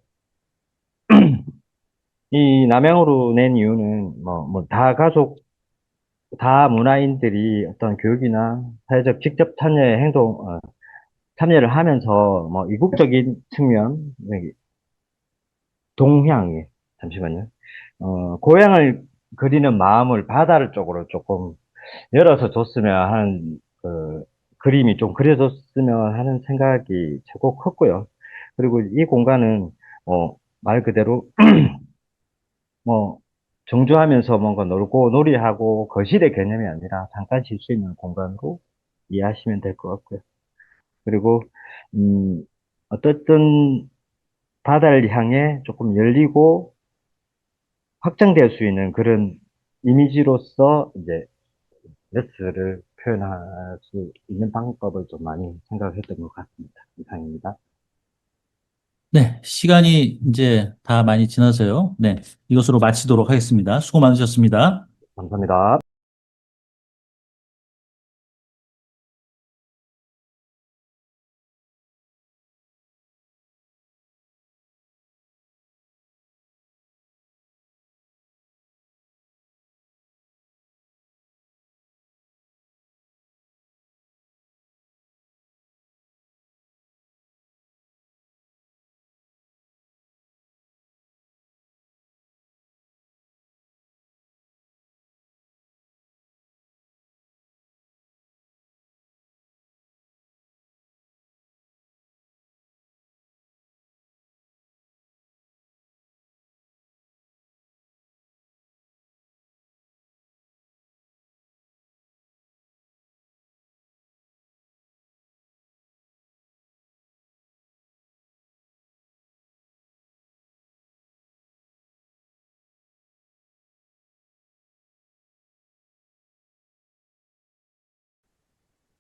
이 남향으로 낸 이유는 다 가족, 다 문화인들이 어떤 교육이나 사회적 직접 참여를 하면서 이국적인 측면, 여기 동향에, 잠시만요. 고향을 그리는 마음을 바다를 쪽으로 조금 열어서 줬으면 하는 그림이 좀 그려졌으면 하는 생각이 최고 컸고요. 그리고 이 공간은 말 그대로 뭐 정주하면서 뭔가 놀고 놀이하고 거실의 개념이 아니라 잠깐 쉴 수 있는 공간으로 이해하시면 될 것 같고요. 그리고 어떻든 바다를 향해 조금 열리고 확장될 수 있는 그런 이미지로서 이제 레스를 표현할 수 있는 방법을 좀 많이 생각했던 것 같습니다. 이상입니다. 네, 시간이 이제 다 많이 지나서요. 네, 이것으로 마치도록 하겠습니다. 수고 많으셨습니다. 감사합니다.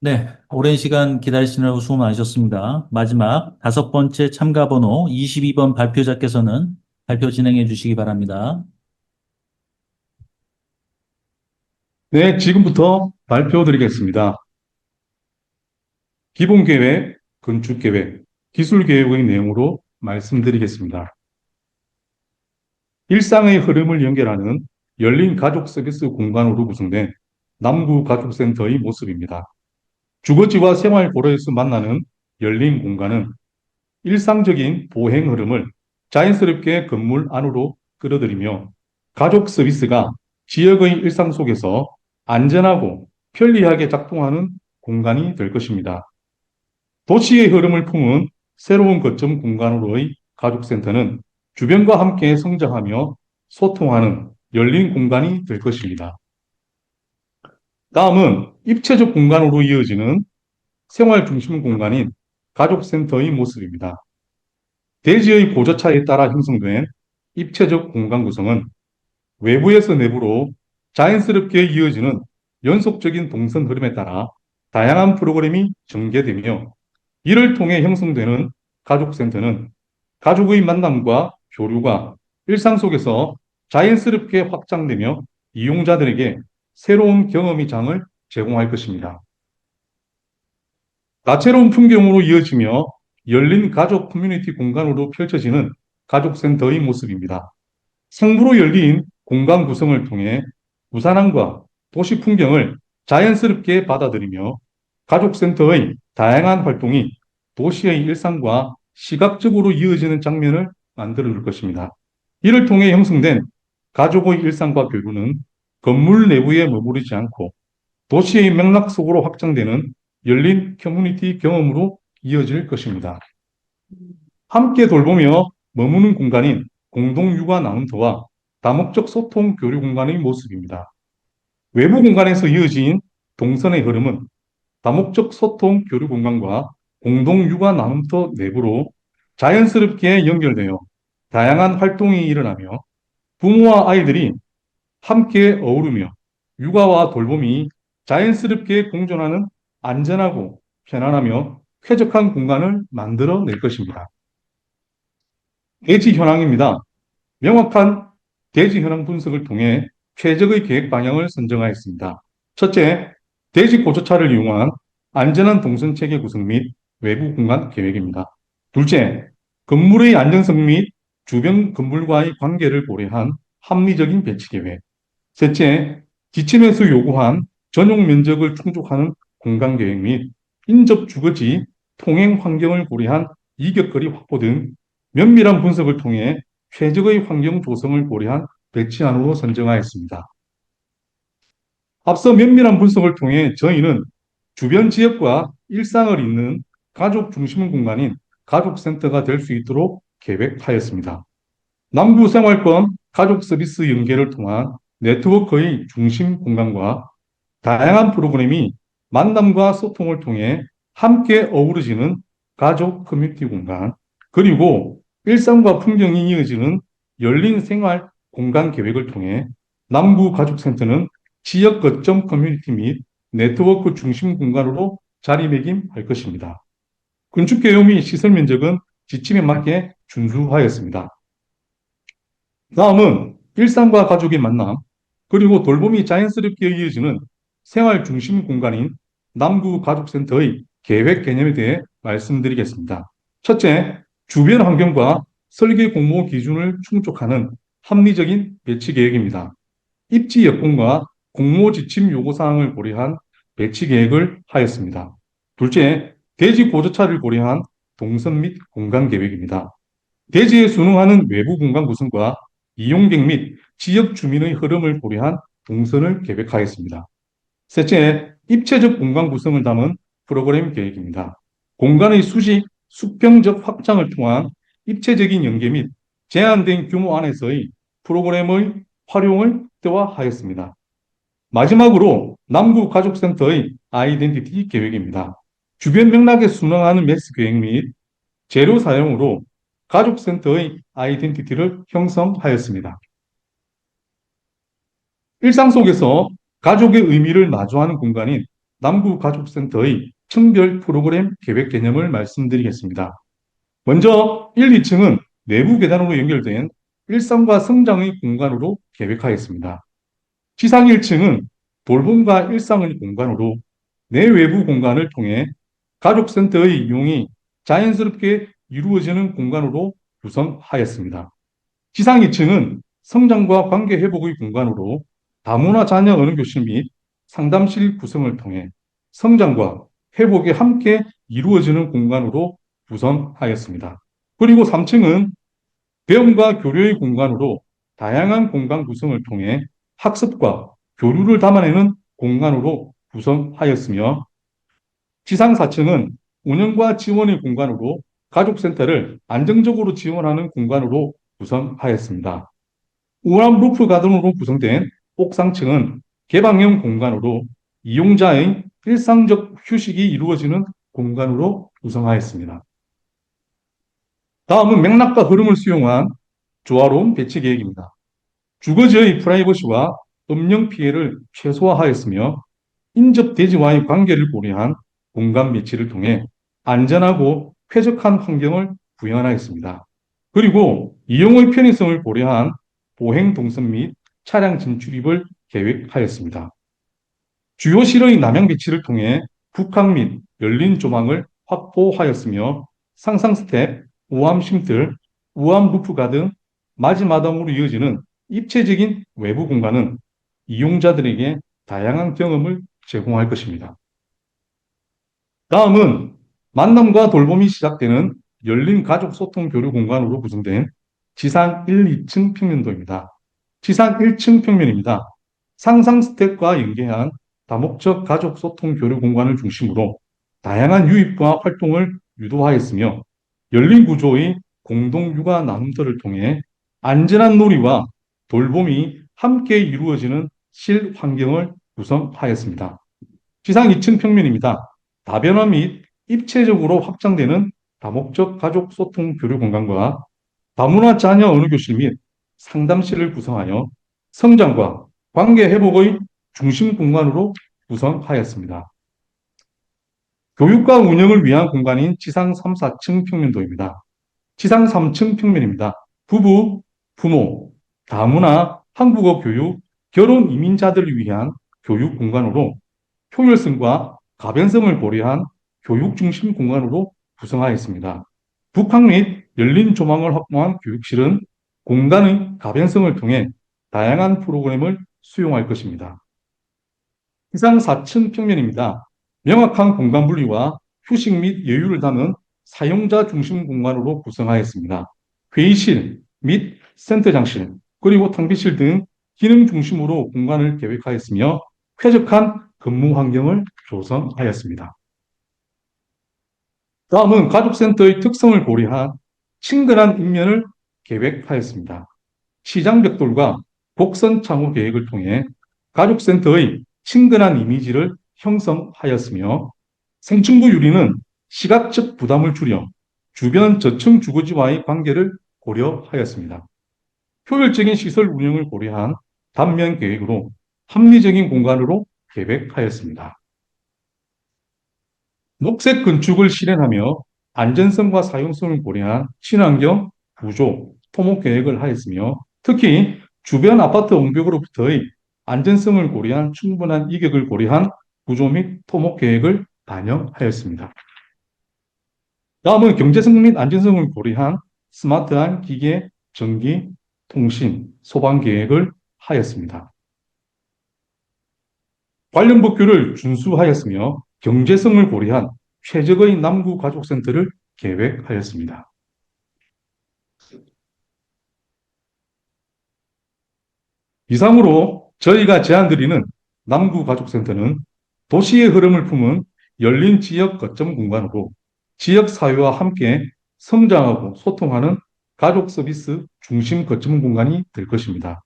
네, 오랜 시간 기다리시느라고 수고 많으셨습니다. 마지막 5번째 참가 번호 22번 발표자께서는 발표 진행해 주시기 바랍니다. 네, 지금부터 발표드리겠습니다. 기본계획, 건축계획, 기술계획의 내용으로 말씀드리겠습니다. 일상의 흐름을 연결하는 열린 가족 서비스 공간으로 구성된 남구가족센터의 모습입니다. 주거지와 생활 고려에서 만나는 열린 공간은 일상적인 보행 흐름을 자연스럽게 건물 안으로 끌어들이며 가족 서비스가 지역의 일상 속에서 안전하고 편리하게 작동하는 공간이 될 것입니다. 도시의 흐름을 품은 새로운 거점 공간으로의 가족센터는 주변과 함께 성장하며 소통하는 열린 공간이 될 것입니다. 다음은 입체적 공간으로 이어지는 생활 중심 공간인 가족센터의 모습입니다. 대지의 고저차에 따라 형성된 입체적 공간 구성은 외부에서 내부로 자연스럽게 이어지는 연속적인 동선 흐름에 따라 다양한 프로그램이 전개되며 이를 통해 형성되는 가족센터는 가족의 만남과 교류가 일상 속에서 자연스럽게 확장되며 이용자들에게 새로운 경험의 장을 제공할 것입니다. 다채로운 풍경으로 이어지며 열린 가족 커뮤니티 공간으로 펼쳐지는 가족센터의 모습입니다. 상부로 열린 공간 구성을 통해 부산항과 도시 풍경을 자연스럽게 받아들이며 가족센터의 다양한 활동이 도시의 일상과 시각적으로 이어지는 장면을 만들어 줄 것입니다. 이를 통해 형성된 가족의 일상과 교류는 건물 내부에 머무르지 않고 도시의 맥락 속으로 확장되는 열린 커뮤니티 경험으로 이어질 것입니다. 함께 돌보며 머무는 공간인 공동육아 나눔터와 다목적 소통 교류 공간의 모습입니다. 외부 공간에서 이어진 동선의 흐름은 다목적 소통 교류 공간과 공동육아 나눔터 내부로 자연스럽게 연결되어 다양한 활동이 일어나며 부모와 아이들이 함께 어우르며 육아와 돌봄이 자연스럽게 공존하는 안전하고 편안하며 쾌적한 공간을 만들어낼 것입니다. 대지 현황입니다. 명확한 대지 현황 분석을 통해 최적의 계획 방향을 선정하였습니다. 첫째, 대지 고저차를 이용한 안전한 동선 체계 구성 및 외부 공간 계획입니다. 둘째, 건물의 안정성 및 주변 건물과의 관계를 고려한 합리적인 배치 계획. 셋째, 지침에서 요구한 전용 면적을 충족하는 공간 계획 및 인접 주거지 통행 환경을 고려한 이격거리 확보 등 면밀한 분석을 통해 최적의 환경 조성을 고려한 배치안으로 선정하였습니다. 앞서 면밀한 분석을 통해 저희는 주변 지역과 일상을 잇는 가족 중심 공간인 가족센터가 될 수 있도록 계획하였습니다. 남구 생활권 가족 서비스 연계를 통한 네트워크의 중심 공간과 다양한 프로그램이 만남과 소통을 통해 함께 어우러지는 가족 커뮤니티 공간, 그리고 일상과 풍경이 이어지는 열린 생활 공간 계획을 통해 남구 가족센터는 지역 거점 커뮤니티 및 네트워크 중심 공간으로 자리매김할 것입니다. 건축 개요 및 시설 면적은 지침에 맞게 준수하였습니다. 다음은 일상과 가족의 만남, 그리고 돌봄이 자연스럽게 이어지는 생활 중심 공간인 남구 가족센터의 계획 개념에 대해 말씀드리겠습니다. 첫째, 주변 환경과 설계 공모 기준을 충족하는 합리적인 배치 계획입니다. 입지 여건과 공모 지침 요구 사항을 고려한 배치 계획을 하였습니다. 둘째, 대지 고조차를 고려한 동선 및 공간 계획입니다. 대지에 순응하는 외부 공간 구성과 이용객 및 지역 주민의 흐름을 고려한 동선을 계획하였습니다. 셋째, 입체적 공간 구성을 담은 프로그램 계획입니다. 공간의 수직, 수평적 확장을 통한 입체적인 연계 및 제한된 규모 안에서의 프로그램의 활용을 대화하였습니다. 마지막으로 남구 가족센터의 아이덴티티 계획입니다. 주변 맥락에 순응하는 매스 계획 및 재료 사용으로 가족센터의 아이덴티티를 형성하였습니다. 일상 속에서 가족의 의미를 마주하는 공간인 남구 가족센터의 층별 프로그램 계획 개념을 말씀드리겠습니다. 먼저 1, 2층은 내부 계단으로 연결된 일상과 성장의 공간으로 계획하였습니다. 지상 1층은 돌봄과 일상의 공간으로 내외부 공간을 통해 가족센터의 이용이 자연스럽게 이루어지는 공간으로 구성하였습니다. 지상 2층은 성장과 관계 회복의 공간으로 다문화 자녀 어른교실 및 상담실 구성을 통해 성장과 회복이 함께 이루어지는 공간으로 구성하였습니다. 그리고 3층은 배움과 교류의 공간으로 다양한 공간 구성을 통해 학습과 교류를 담아내는 공간으로 구성하였으며, 지상 4층은 운영과 지원의 공간으로 가족센터를 안정적으로 지원하는 공간으로 구성하였습니다. 우람 루프 가든으로 구성된 옥상층은 개방형 공간으로 이용자의 일상적 휴식이 이루어지는 공간으로 구성하였습니다. 다음은 맥락과 흐름을 수용한 조화로운 배치 계획입니다. 주거지의 프라이버시와 음영 피해를 최소화하였으며 인접 대지와의 관계를 고려한 공간 배치를 통해 안전하고 쾌적한 환경을 구현하였습니다. 그리고 이용의 편의성을 고려한 보행 동선 및 차량 진출입을 계획하였습니다. 주요 실의 남향 배치를 통해 북항 및 열린 조망을 확보하였으며 상상 스텝, 우암 쉼틀, 우암 루프가 등 마지마당으로 이어지는 입체적인 외부 공간은 이용자들에게 다양한 경험을 제공할 것입니다. 다음은 만남과 돌봄이 시작되는 열린 가족 소통 교류 공간으로 구성된 지상 1, 2층 평면도입니다. 지상 1층 평면입니다. 상상 스택과 연계한 다목적 가족 소통 교류 공간을 중심으로 다양한 유입과 활동을 유도하였으며 열린 구조의 공동 육아 나눔터를 통해 안전한 놀이와 돌봄이 함께 이루어지는 실환경을 구성하였습니다. 지상 2층 평면입니다. 다변화 및 입체적으로 확장되는 다목적 가족 소통 교류 공간과 다문화 자녀 어느교실 및 상담실을 구성하여 성장과 관계 회복의 중심 공간으로 구성하였습니다. 교육과 운영을 위한 공간인 지상 3, 4층 평면도입니다. 지상 3층 평면입니다. 부부, 부모, 다문화, 한국어 교육, 결혼 이민자들을 위한 교육 공간으로 효율성과 가변성을 고려한 교육 중심 공간으로 구성하였습니다. 북학 및 열린 조망을 확보한 교육실은 공간의 가변성을 통해 다양한 프로그램을 수용할 것입니다. 이상 4층 평면입니다. 명확한 공간 분리와 휴식 및 여유를 담은 사용자 중심 공간으로 구성하였습니다. 회의실 및 센터장실, 그리고 탕비실 등 기능 중심으로 공간을 계획하였으며 쾌적한 근무 환경을 조성하였습니다. 다음은 가족센터의 특성을 고려한 친근한 인면을 계획하였습니다. 시장 벽돌과 곡선 창호 계획을 통해 가족센터의 친근한 이미지를 형성하였으며 생충부 유리는 시각적 부담을 줄여 주변 저층 주거지와의 관계를 고려하였습니다. 효율적인 시설 운영을 고려한 단면 계획으로 합리적인 공간으로 계획하였습니다. 녹색 건축을 실현하며 안전성과 사용성을 고려한 친환경 구조, 토목 계획을 하였으며 특히 주변 아파트 옹벽으로부터의 안전성을 고려한 충분한 이격을 고려한 구조 및 토목 계획을 반영하였습니다. 다음은 경제성 및 안전성을 고려한 스마트한 기계, 전기, 통신, 소방 계획을 하였습니다. 관련 법규를 준수하였으며 경제성을 고려한 최적의 남구 가족센터를 계획하였습니다. 이상으로 저희가 제안드리는 남구 가족센터는 도시의 흐름을 품은 열린 지역 거점 공간으로 지역 사회와 함께 성장하고 소통하는 가족 서비스 중심 거점 공간이 될 것입니다.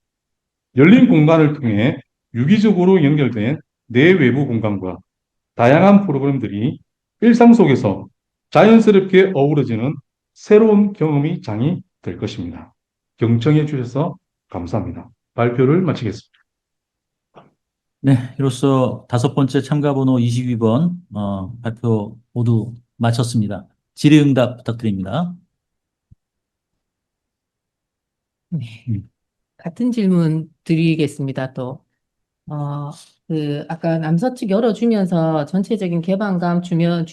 열린 공간을 통해 유기적으로 연결된 내외부 공간과 다양한 프로그램들이 일상 속에서 자연스럽게 어우러지는 새로운 경험의 장이 될 것입니다. 경청해 주셔서 감사합니다. 발표를 마치겠습니다. 네, 이로써 5번째 참가 번호 22번 발표 모두 마쳤습니다. 질의응답 부탁드립니다. 네. 같은 질문 드리겠습니다, 또. 아까 남서측 열어주면서 전체적인 개방감, 주변,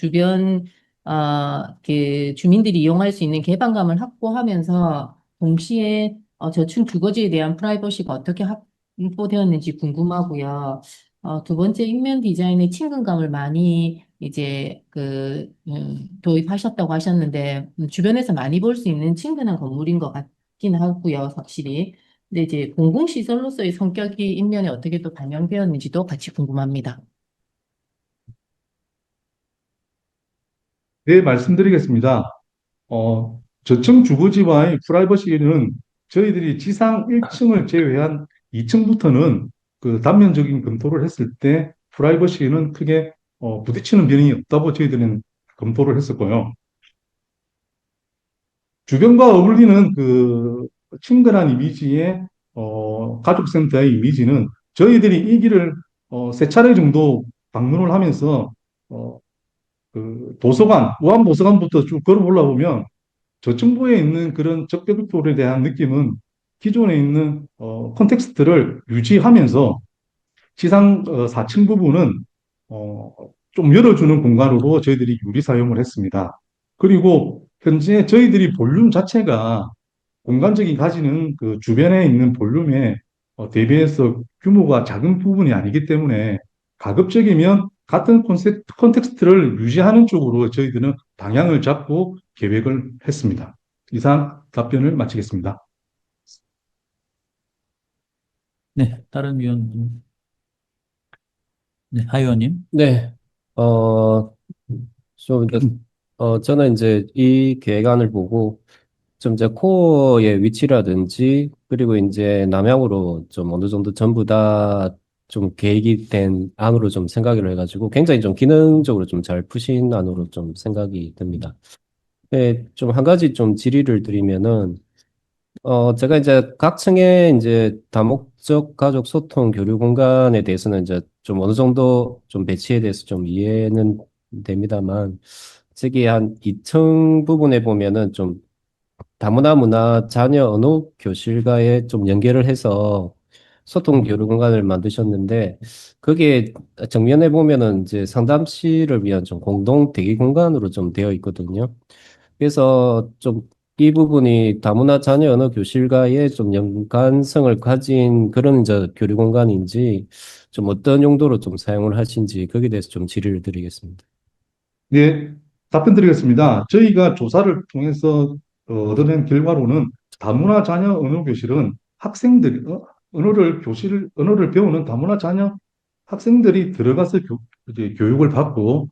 주민들이 이용할 수 있는 개방감을 확보하면서 동시에 저층 주거지에 대한 프라이버시가 어떻게 확보되었는지 궁금하고요. 두 번째, 인면 디자인의 친근감을 많이 이제 도입하셨다고 하셨는데, 주변에서 많이 볼 수 있는 친근한 건물인 것 같긴 하고요, 확실히. 근데 이제 공공시설로서의 성격이 인면에 어떻게 또 반영되었는지도 같이 궁금합니다. 네, 말씀드리겠습니다. 저층 주거지와의 프라이버시는 저희들이 지상 1층을 제외한 2층부터는 그 단면적인 검토를 했을 때 프라이버시는 크게 부딪히는 변이 없다고 저희들은 검토를 했었고요. 주변과 어울리는 그 친근한 이미지의 가족센터의 이미지는 저희들이 이 길을 3차례 정도 방문을 하면서 그 도서관, 우암도서관부터 쭉 걸어 올라오면 저층부에 있는 그런 적벽돌에 대한 느낌은 기존에 있는 컨텍스트를 유지하면서 지상 4층 부분은 좀 열어주는 공간으로 저희들이 유리 사용을 했습니다. 그리고 현재 저희들이 볼륨 자체가 공간적인 가지는 그 주변에 있는 볼륨에 대비해서 규모가 작은 부분이 아니기 때문에 가급적이면 같은 컨텍스트를 유지하는 쪽으로 저희들은 방향을 잡고 계획을 했습니다. 이상 답변을 마치겠습니다. 네, 다른 위원님. 네, 하 의원님. 네, 좀, 이제, 저는 이제 이 계획안을 보고 좀 이제 코어의 위치라든지 그리고 이제 남향으로 좀 어느 정도 전부 다 좀 계획이 된 안으로 좀 생각을 해가지고 굉장히 좀 기능적으로 좀 잘 푸신 안으로 좀 생각이 듭니다. 네, 좀 한 가지 좀 질의를 드리면은 제가 이제 각 층에 이제 다목적 가족 소통 교류 공간에 대해서는 이제 좀 어느 정도 좀 배치에 대해서 좀 이해는 됩니다만, 저기 한 2층 부분에 보면은 좀 다문화 문화 자녀 언어 교실과의 좀 연계를 해서 소통 교류 공간을 만드셨는데, 그게 정면에 보면은 이제 상담실을 위한 좀 공동 대기 공간으로 좀 되어 있거든요. 그래서 좀 이 부분이 다문화 자녀 언어 교실과의 좀 연관성을 가진 그런 이제 교류 공간인지 좀 어떤 용도로 좀 사용을 하신지 거기에 대해서 좀 질의를 드리겠습니다. 네, 답변 드리겠습니다. 저희가 조사를 통해서 얻어낸 결과로는 다문화 자녀 언어 교실은 학생들이 언어를 배우는 다문화 자녀 학생들이 들어가서 이제 교육을 받고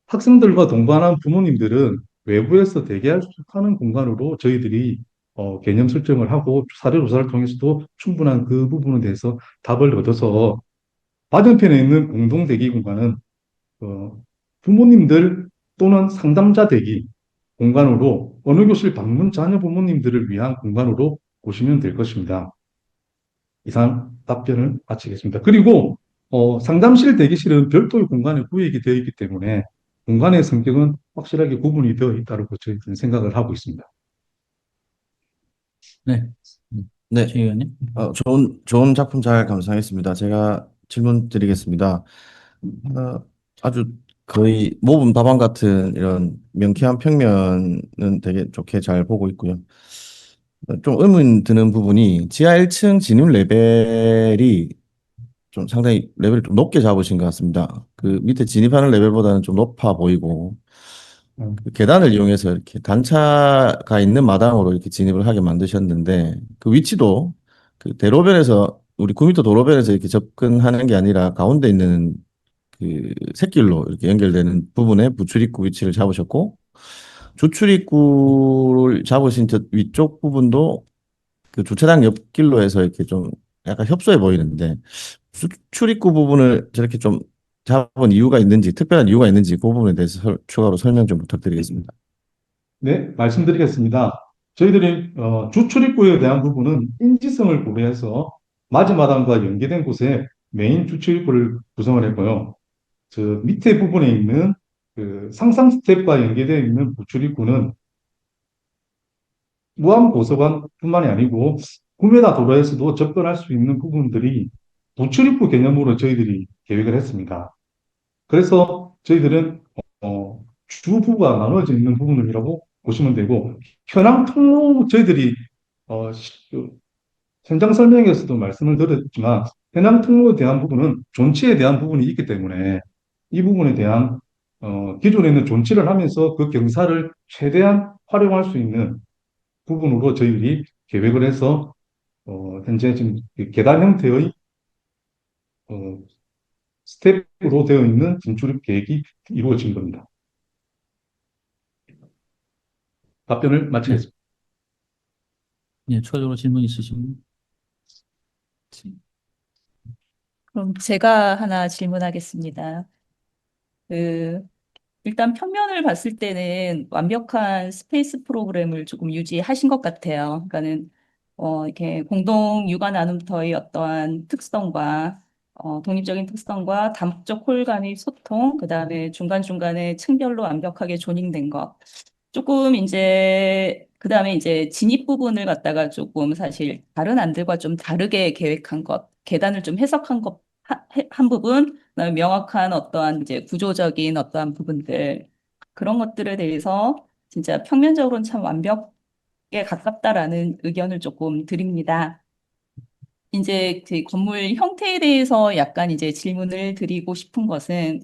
학생들과 동반한 부모님들은 외부에서 대기할 수 있는 공간으로 저희들이 개념 설정을 하고 사례 조사를 통해서도 충분한 그 부분에 대해서 답을 얻어서 맞은편에 있는 공동 대기 공간은 부모님들 또는 상담자 대기 공간으로 어느 교실 방문 자녀 부모님들을 위한 공간으로 보시면 될 것입니다. 이상 답변을 마치겠습니다. 그리고 상담실 대기실은 별도의 공간에 구획이 되어 있기 때문에 공간의 성격은 확실하게 구분이 되어 있다고 저희들은 생각을 하고 있습니다. 네, 네, 최 의원님. 좋은 작품 잘 감상했습니다. 제가 질문 드리겠습니다. 아주 거의 모분 답안 같은 이런 명쾌한 평면은 되게 좋게 잘 보고 있고요. 좀 의문 드는 부분이 지하 1층 진입 레벨이 좀 상당히 레벨을 좀 높게 잡으신 것 같습니다. 그 밑에 진입하는 레벨보다는 좀 높아 보이고, 그 계단을 이용해서 이렇게 단차가 있는 마당으로 이렇게 진입을 하게 만드셨는데, 그 위치도 그 대로변에서, 우리 9m 도로변에서 이렇게 접근하는 게 아니라 가운데 있는 그 샛길로 이렇게 연결되는 부분에 부출입구 위치를 잡으셨고, 주출입구를 잡으신 저 위쪽 부분도 그 주차장 옆길로 해서 이렇게 좀 약간 협소해 보이는데, 출입구 부분을 저렇게 좀 잡은 이유가 있는지, 특별한 이유가 있는지 그 부분에 대해서 추가로 설명 좀 부탁드리겠습니다. 네, 말씀드리겠습니다. 저희들이 주출입구에 대한 부분은 인지성을 고려해서 맞은마당과 연계된 곳에 메인 주출입구를 구성을 했고요. 저 밑에 부분에 있는 그 상상 스텝과 연계되어 있는 부출입구는 무암고서관뿐만이 아니고 9m 도로에서도 접근할 수 있는 부분들이 부출입구 개념으로 저희들이 계획을 했습니다. 그래서 저희들은 주부가 나눠져 있는 부분이라고 보시면 되고, 현황 통로 저희들이 그 현장 설명에서도 말씀을 드렸지만 현황 통로에 대한 부분은 존치에 대한 부분이 있기 때문에 이 부분에 대한 기존에 있는 존치를 하면서 그 경사를 최대한 활용할 수 있는 부분으로 저희들이 계획을 해서 현재 지금 계단 형태의 어, 스텝으로 되어 있는 진출입 계획이 이루어진 겁니다. 답변을 네, 마치겠습니다. 예, 추가적으로 질문 있으시면. 그럼 제가 하나 질문하겠습니다. 그, 일단 평면을 봤을 때는 완벽한 스페이스 프로그램을 조금 유지하신 것 같아요. 그러니까는, 이렇게 공동 육아 나눔터의 어떠한 특성과, 독립적인 특성과 다목적 홀 간의 소통, 그 다음에 중간중간에 층별로 완벽하게 조닝된 것. 조금 이제 그다음에 이제 진입 부분을 갖다가 조금 사실 다른 안들과 좀 다르게 계획한 것, 계단을 좀 해석한 것 한 부분, 그다음에 명확한 어떠한 이제 구조적인 어떠한 부분들 그런 것들에 대해서 진짜 평면적으로는 참 완벽에 가깝다라는 의견을 조금 드립니다. 이제 그 건물 형태에 대해서 약간 이제 질문을 드리고 싶은 것은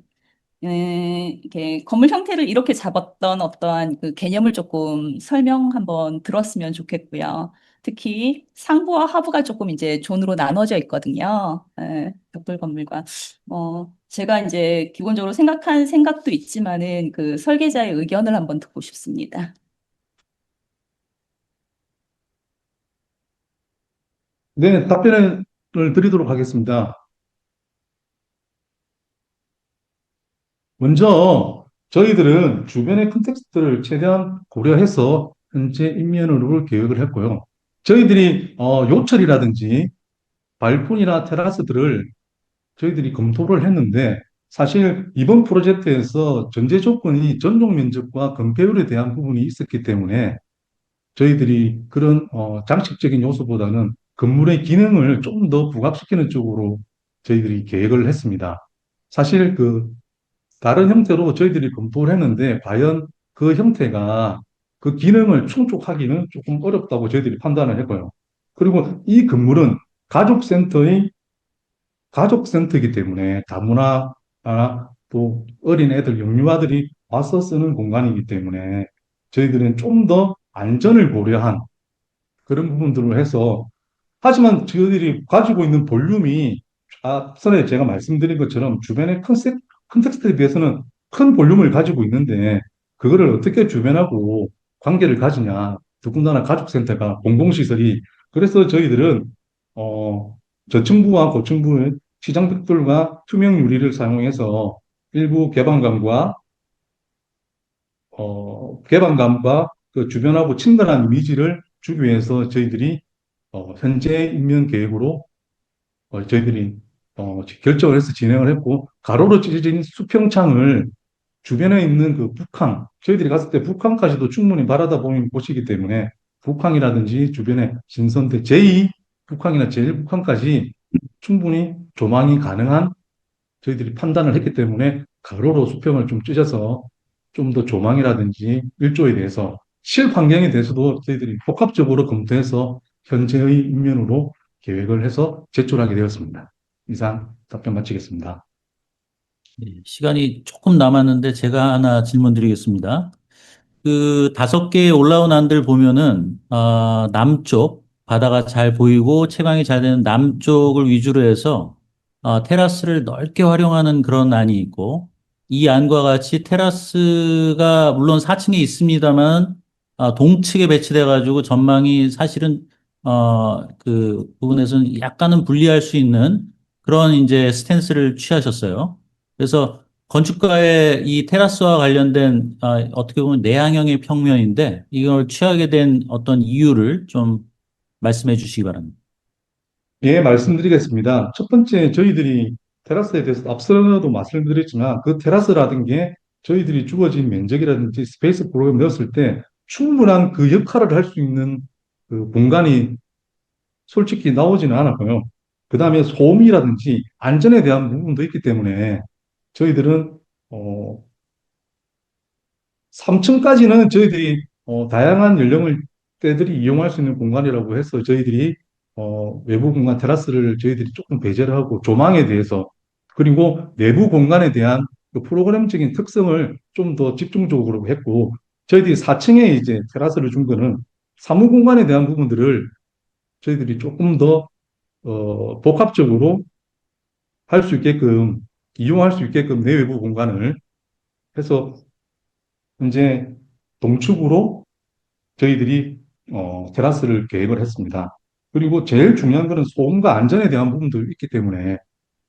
이렇게 건물 형태를 이렇게 잡았던 어떠한 그 개념을 조금 설명 한번 들었으면 좋겠고요. 특히 상부와 하부가 조금 이제 존으로 나눠져 있거든요. 벽돌 건물과. 제가 이제 기본적으로 생각한 생각도 있지만은 그 설계자의 의견을 한번 듣고 싶습니다. 네, 답변을 드리도록 하겠습니다. 먼저 저희들은 주변의 컨텍스트를 최대한 고려해서 현재 인면으로 계획을 했고요. 저희들이 요철이라든지 발코니나 테라스들을 저희들이 검토를 했는데 사실 이번 프로젝트에서 전제 조건이 전용 면적과 건폐율에 대한 부분이 있었기 때문에 저희들이 그런 장식적인 요소보다는 건물의 기능을 좀 더 부각시키는 쪽으로 저희들이 계획을 했습니다. 사실 그 다른 형태로 저희들이 검토를 했는데 과연 그 형태가 그 기능을 충족하기는 조금 어렵다고 저희들이 판단을 했고요. 그리고 이 건물은 가족센터이기 때문에 다문화나 또 어린 애들, 영유아들이 와서 쓰는 공간이기 때문에 저희들은 좀 더 안전을 고려한 그런 부분들을 해서, 하지만 저희들이 가지고 있는 볼륨이 앞선에 제가 말씀드린 것처럼 주변의 컨텍스트에 비해서는 큰 볼륨을 가지고 있는데 그거를 어떻게 주변하고 관계를 가지냐. 더군다나 가족센터가 공공시설이. 그래서 저희들은 저층부와 고층부의 시장벽돌과 투명 유리를 사용해서 일부 개방감과 그 주변하고 친근한 이미지를 주기 위해서 저희들이 현재 인면 계획으로 저희들이 결정을 해서 진행을 했고, 가로로 찢어진 수평창을 주변에 있는 그 북항, 저희들이 갔을 때 북한까지도 충분히 바라다 보시기 때문에 북항이라든지 주변의 신선대 제2 북항이나 제1 북항까지 충분히 조망이 가능한 저희들이 판단을 했기 때문에 가로로 수평을 좀 찢어서 좀 더 조망이라든지 일조에 대해서 실 환경에 대해서도 저희들이 복합적으로 검토해서 현재의 인면으로 계획을 해서 제출하게 되었습니다. 이상 답변 마치겠습니다. 네, 시간이 조금 남았는데 제가 하나 질문 드리겠습니다. 그 5개의 올라온 안들 보면은, 남쪽, 바다가 잘 보이고 채광이 잘 되는 남쪽을 위주로 해서, 테라스를 넓게 활용하는 그런 안이 있고, 이 안과 같이 테라스가 물론 4층에 있습니다만, 동측에 배치돼가지고 전망이 사실은, 그 부분에서는 약간은 불리할 수 있는 그런 이제 스탠스를 취하셨어요. 그래서 건축가의 이 테라스와 관련된 어떻게 보면 내향형의 평면인데 이걸 취하게 된 어떤 이유를 좀 말씀해 주시기 바랍니다. 예, 말씀드리겠습니다. 첫 번째, 저희들이 테라스에 대해서 앞서도 말씀드렸지만 그 테라스라든 게 저희들이 주어진 면적이라든지 스페이스 프로그램 넣었을 때 충분한 그 역할을 할 수 있는 그 공간이 솔직히 나오지는 않았고요. 그 다음에 소음이라든지 안전에 대한 부분도 있기 때문에 저희들은 3층까지는 저희들이 다양한 연령대들이 이용할 수 있는 공간이라고 해서 저희들이 외부 공간 테라스를 저희들이 조금 배제를 하고 조망에 대해서 그리고 내부 공간에 대한 그 프로그램적인 특성을 좀 더 집중적으로 했고 저희들이 4층에 이제 테라스를 준 거는 사무 공간에 대한 부분들을 저희들이 조금 더 복합적으로 할 수 있게끔 이용할 수 있게끔 내외부 공간을 해서 현재 동축으로 저희들이 테라스를 계획을 했습니다. 그리고 제일 중요한 것은 소음과 안전에 대한 부분도 있기 때문에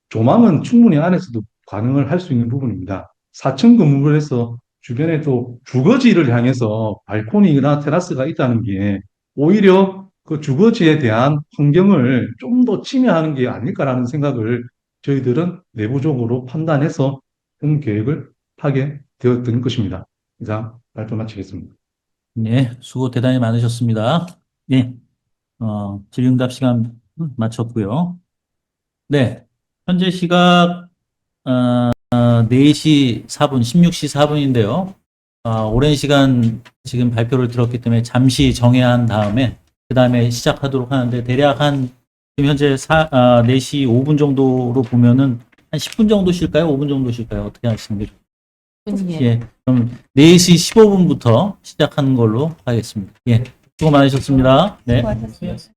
조망은 충분히 안에서도 가능을 할 수 있는 부분입니다. 4층 건물을 해서 주변에 또 주거지를 향해서 발코니나 테라스가 있다는 게 오히려 그 주거지에 대한 환경을 좀 더 침해하는 게 아닐까라는 생각을 저희들은 내부적으로 판단해서 계획을 하게 되었던 것입니다. 이상 발표 마치겠습니다. 네, 수고 대단히 많으셨습니다. 네, 질의응답 시간 마쳤고요. 네, 현재 시각 4시 4분, 16시 4분인데요. 오랜 시간 지금 발표를 들었기 때문에 잠시 정회한 다음에 그 다음에 시작하도록 하는데 대략 지금 현재 4시 5분 정도로 보면은 한 10분 정도 쉴까요? 5분 정도 쉴까요? 어떻게 하시는 게 좋을까요? 예, 그럼 4시 15분부터 시작하는 걸로 하겠습니다. 예, 수고 많으셨습니다. 네. 수고하셨습니다.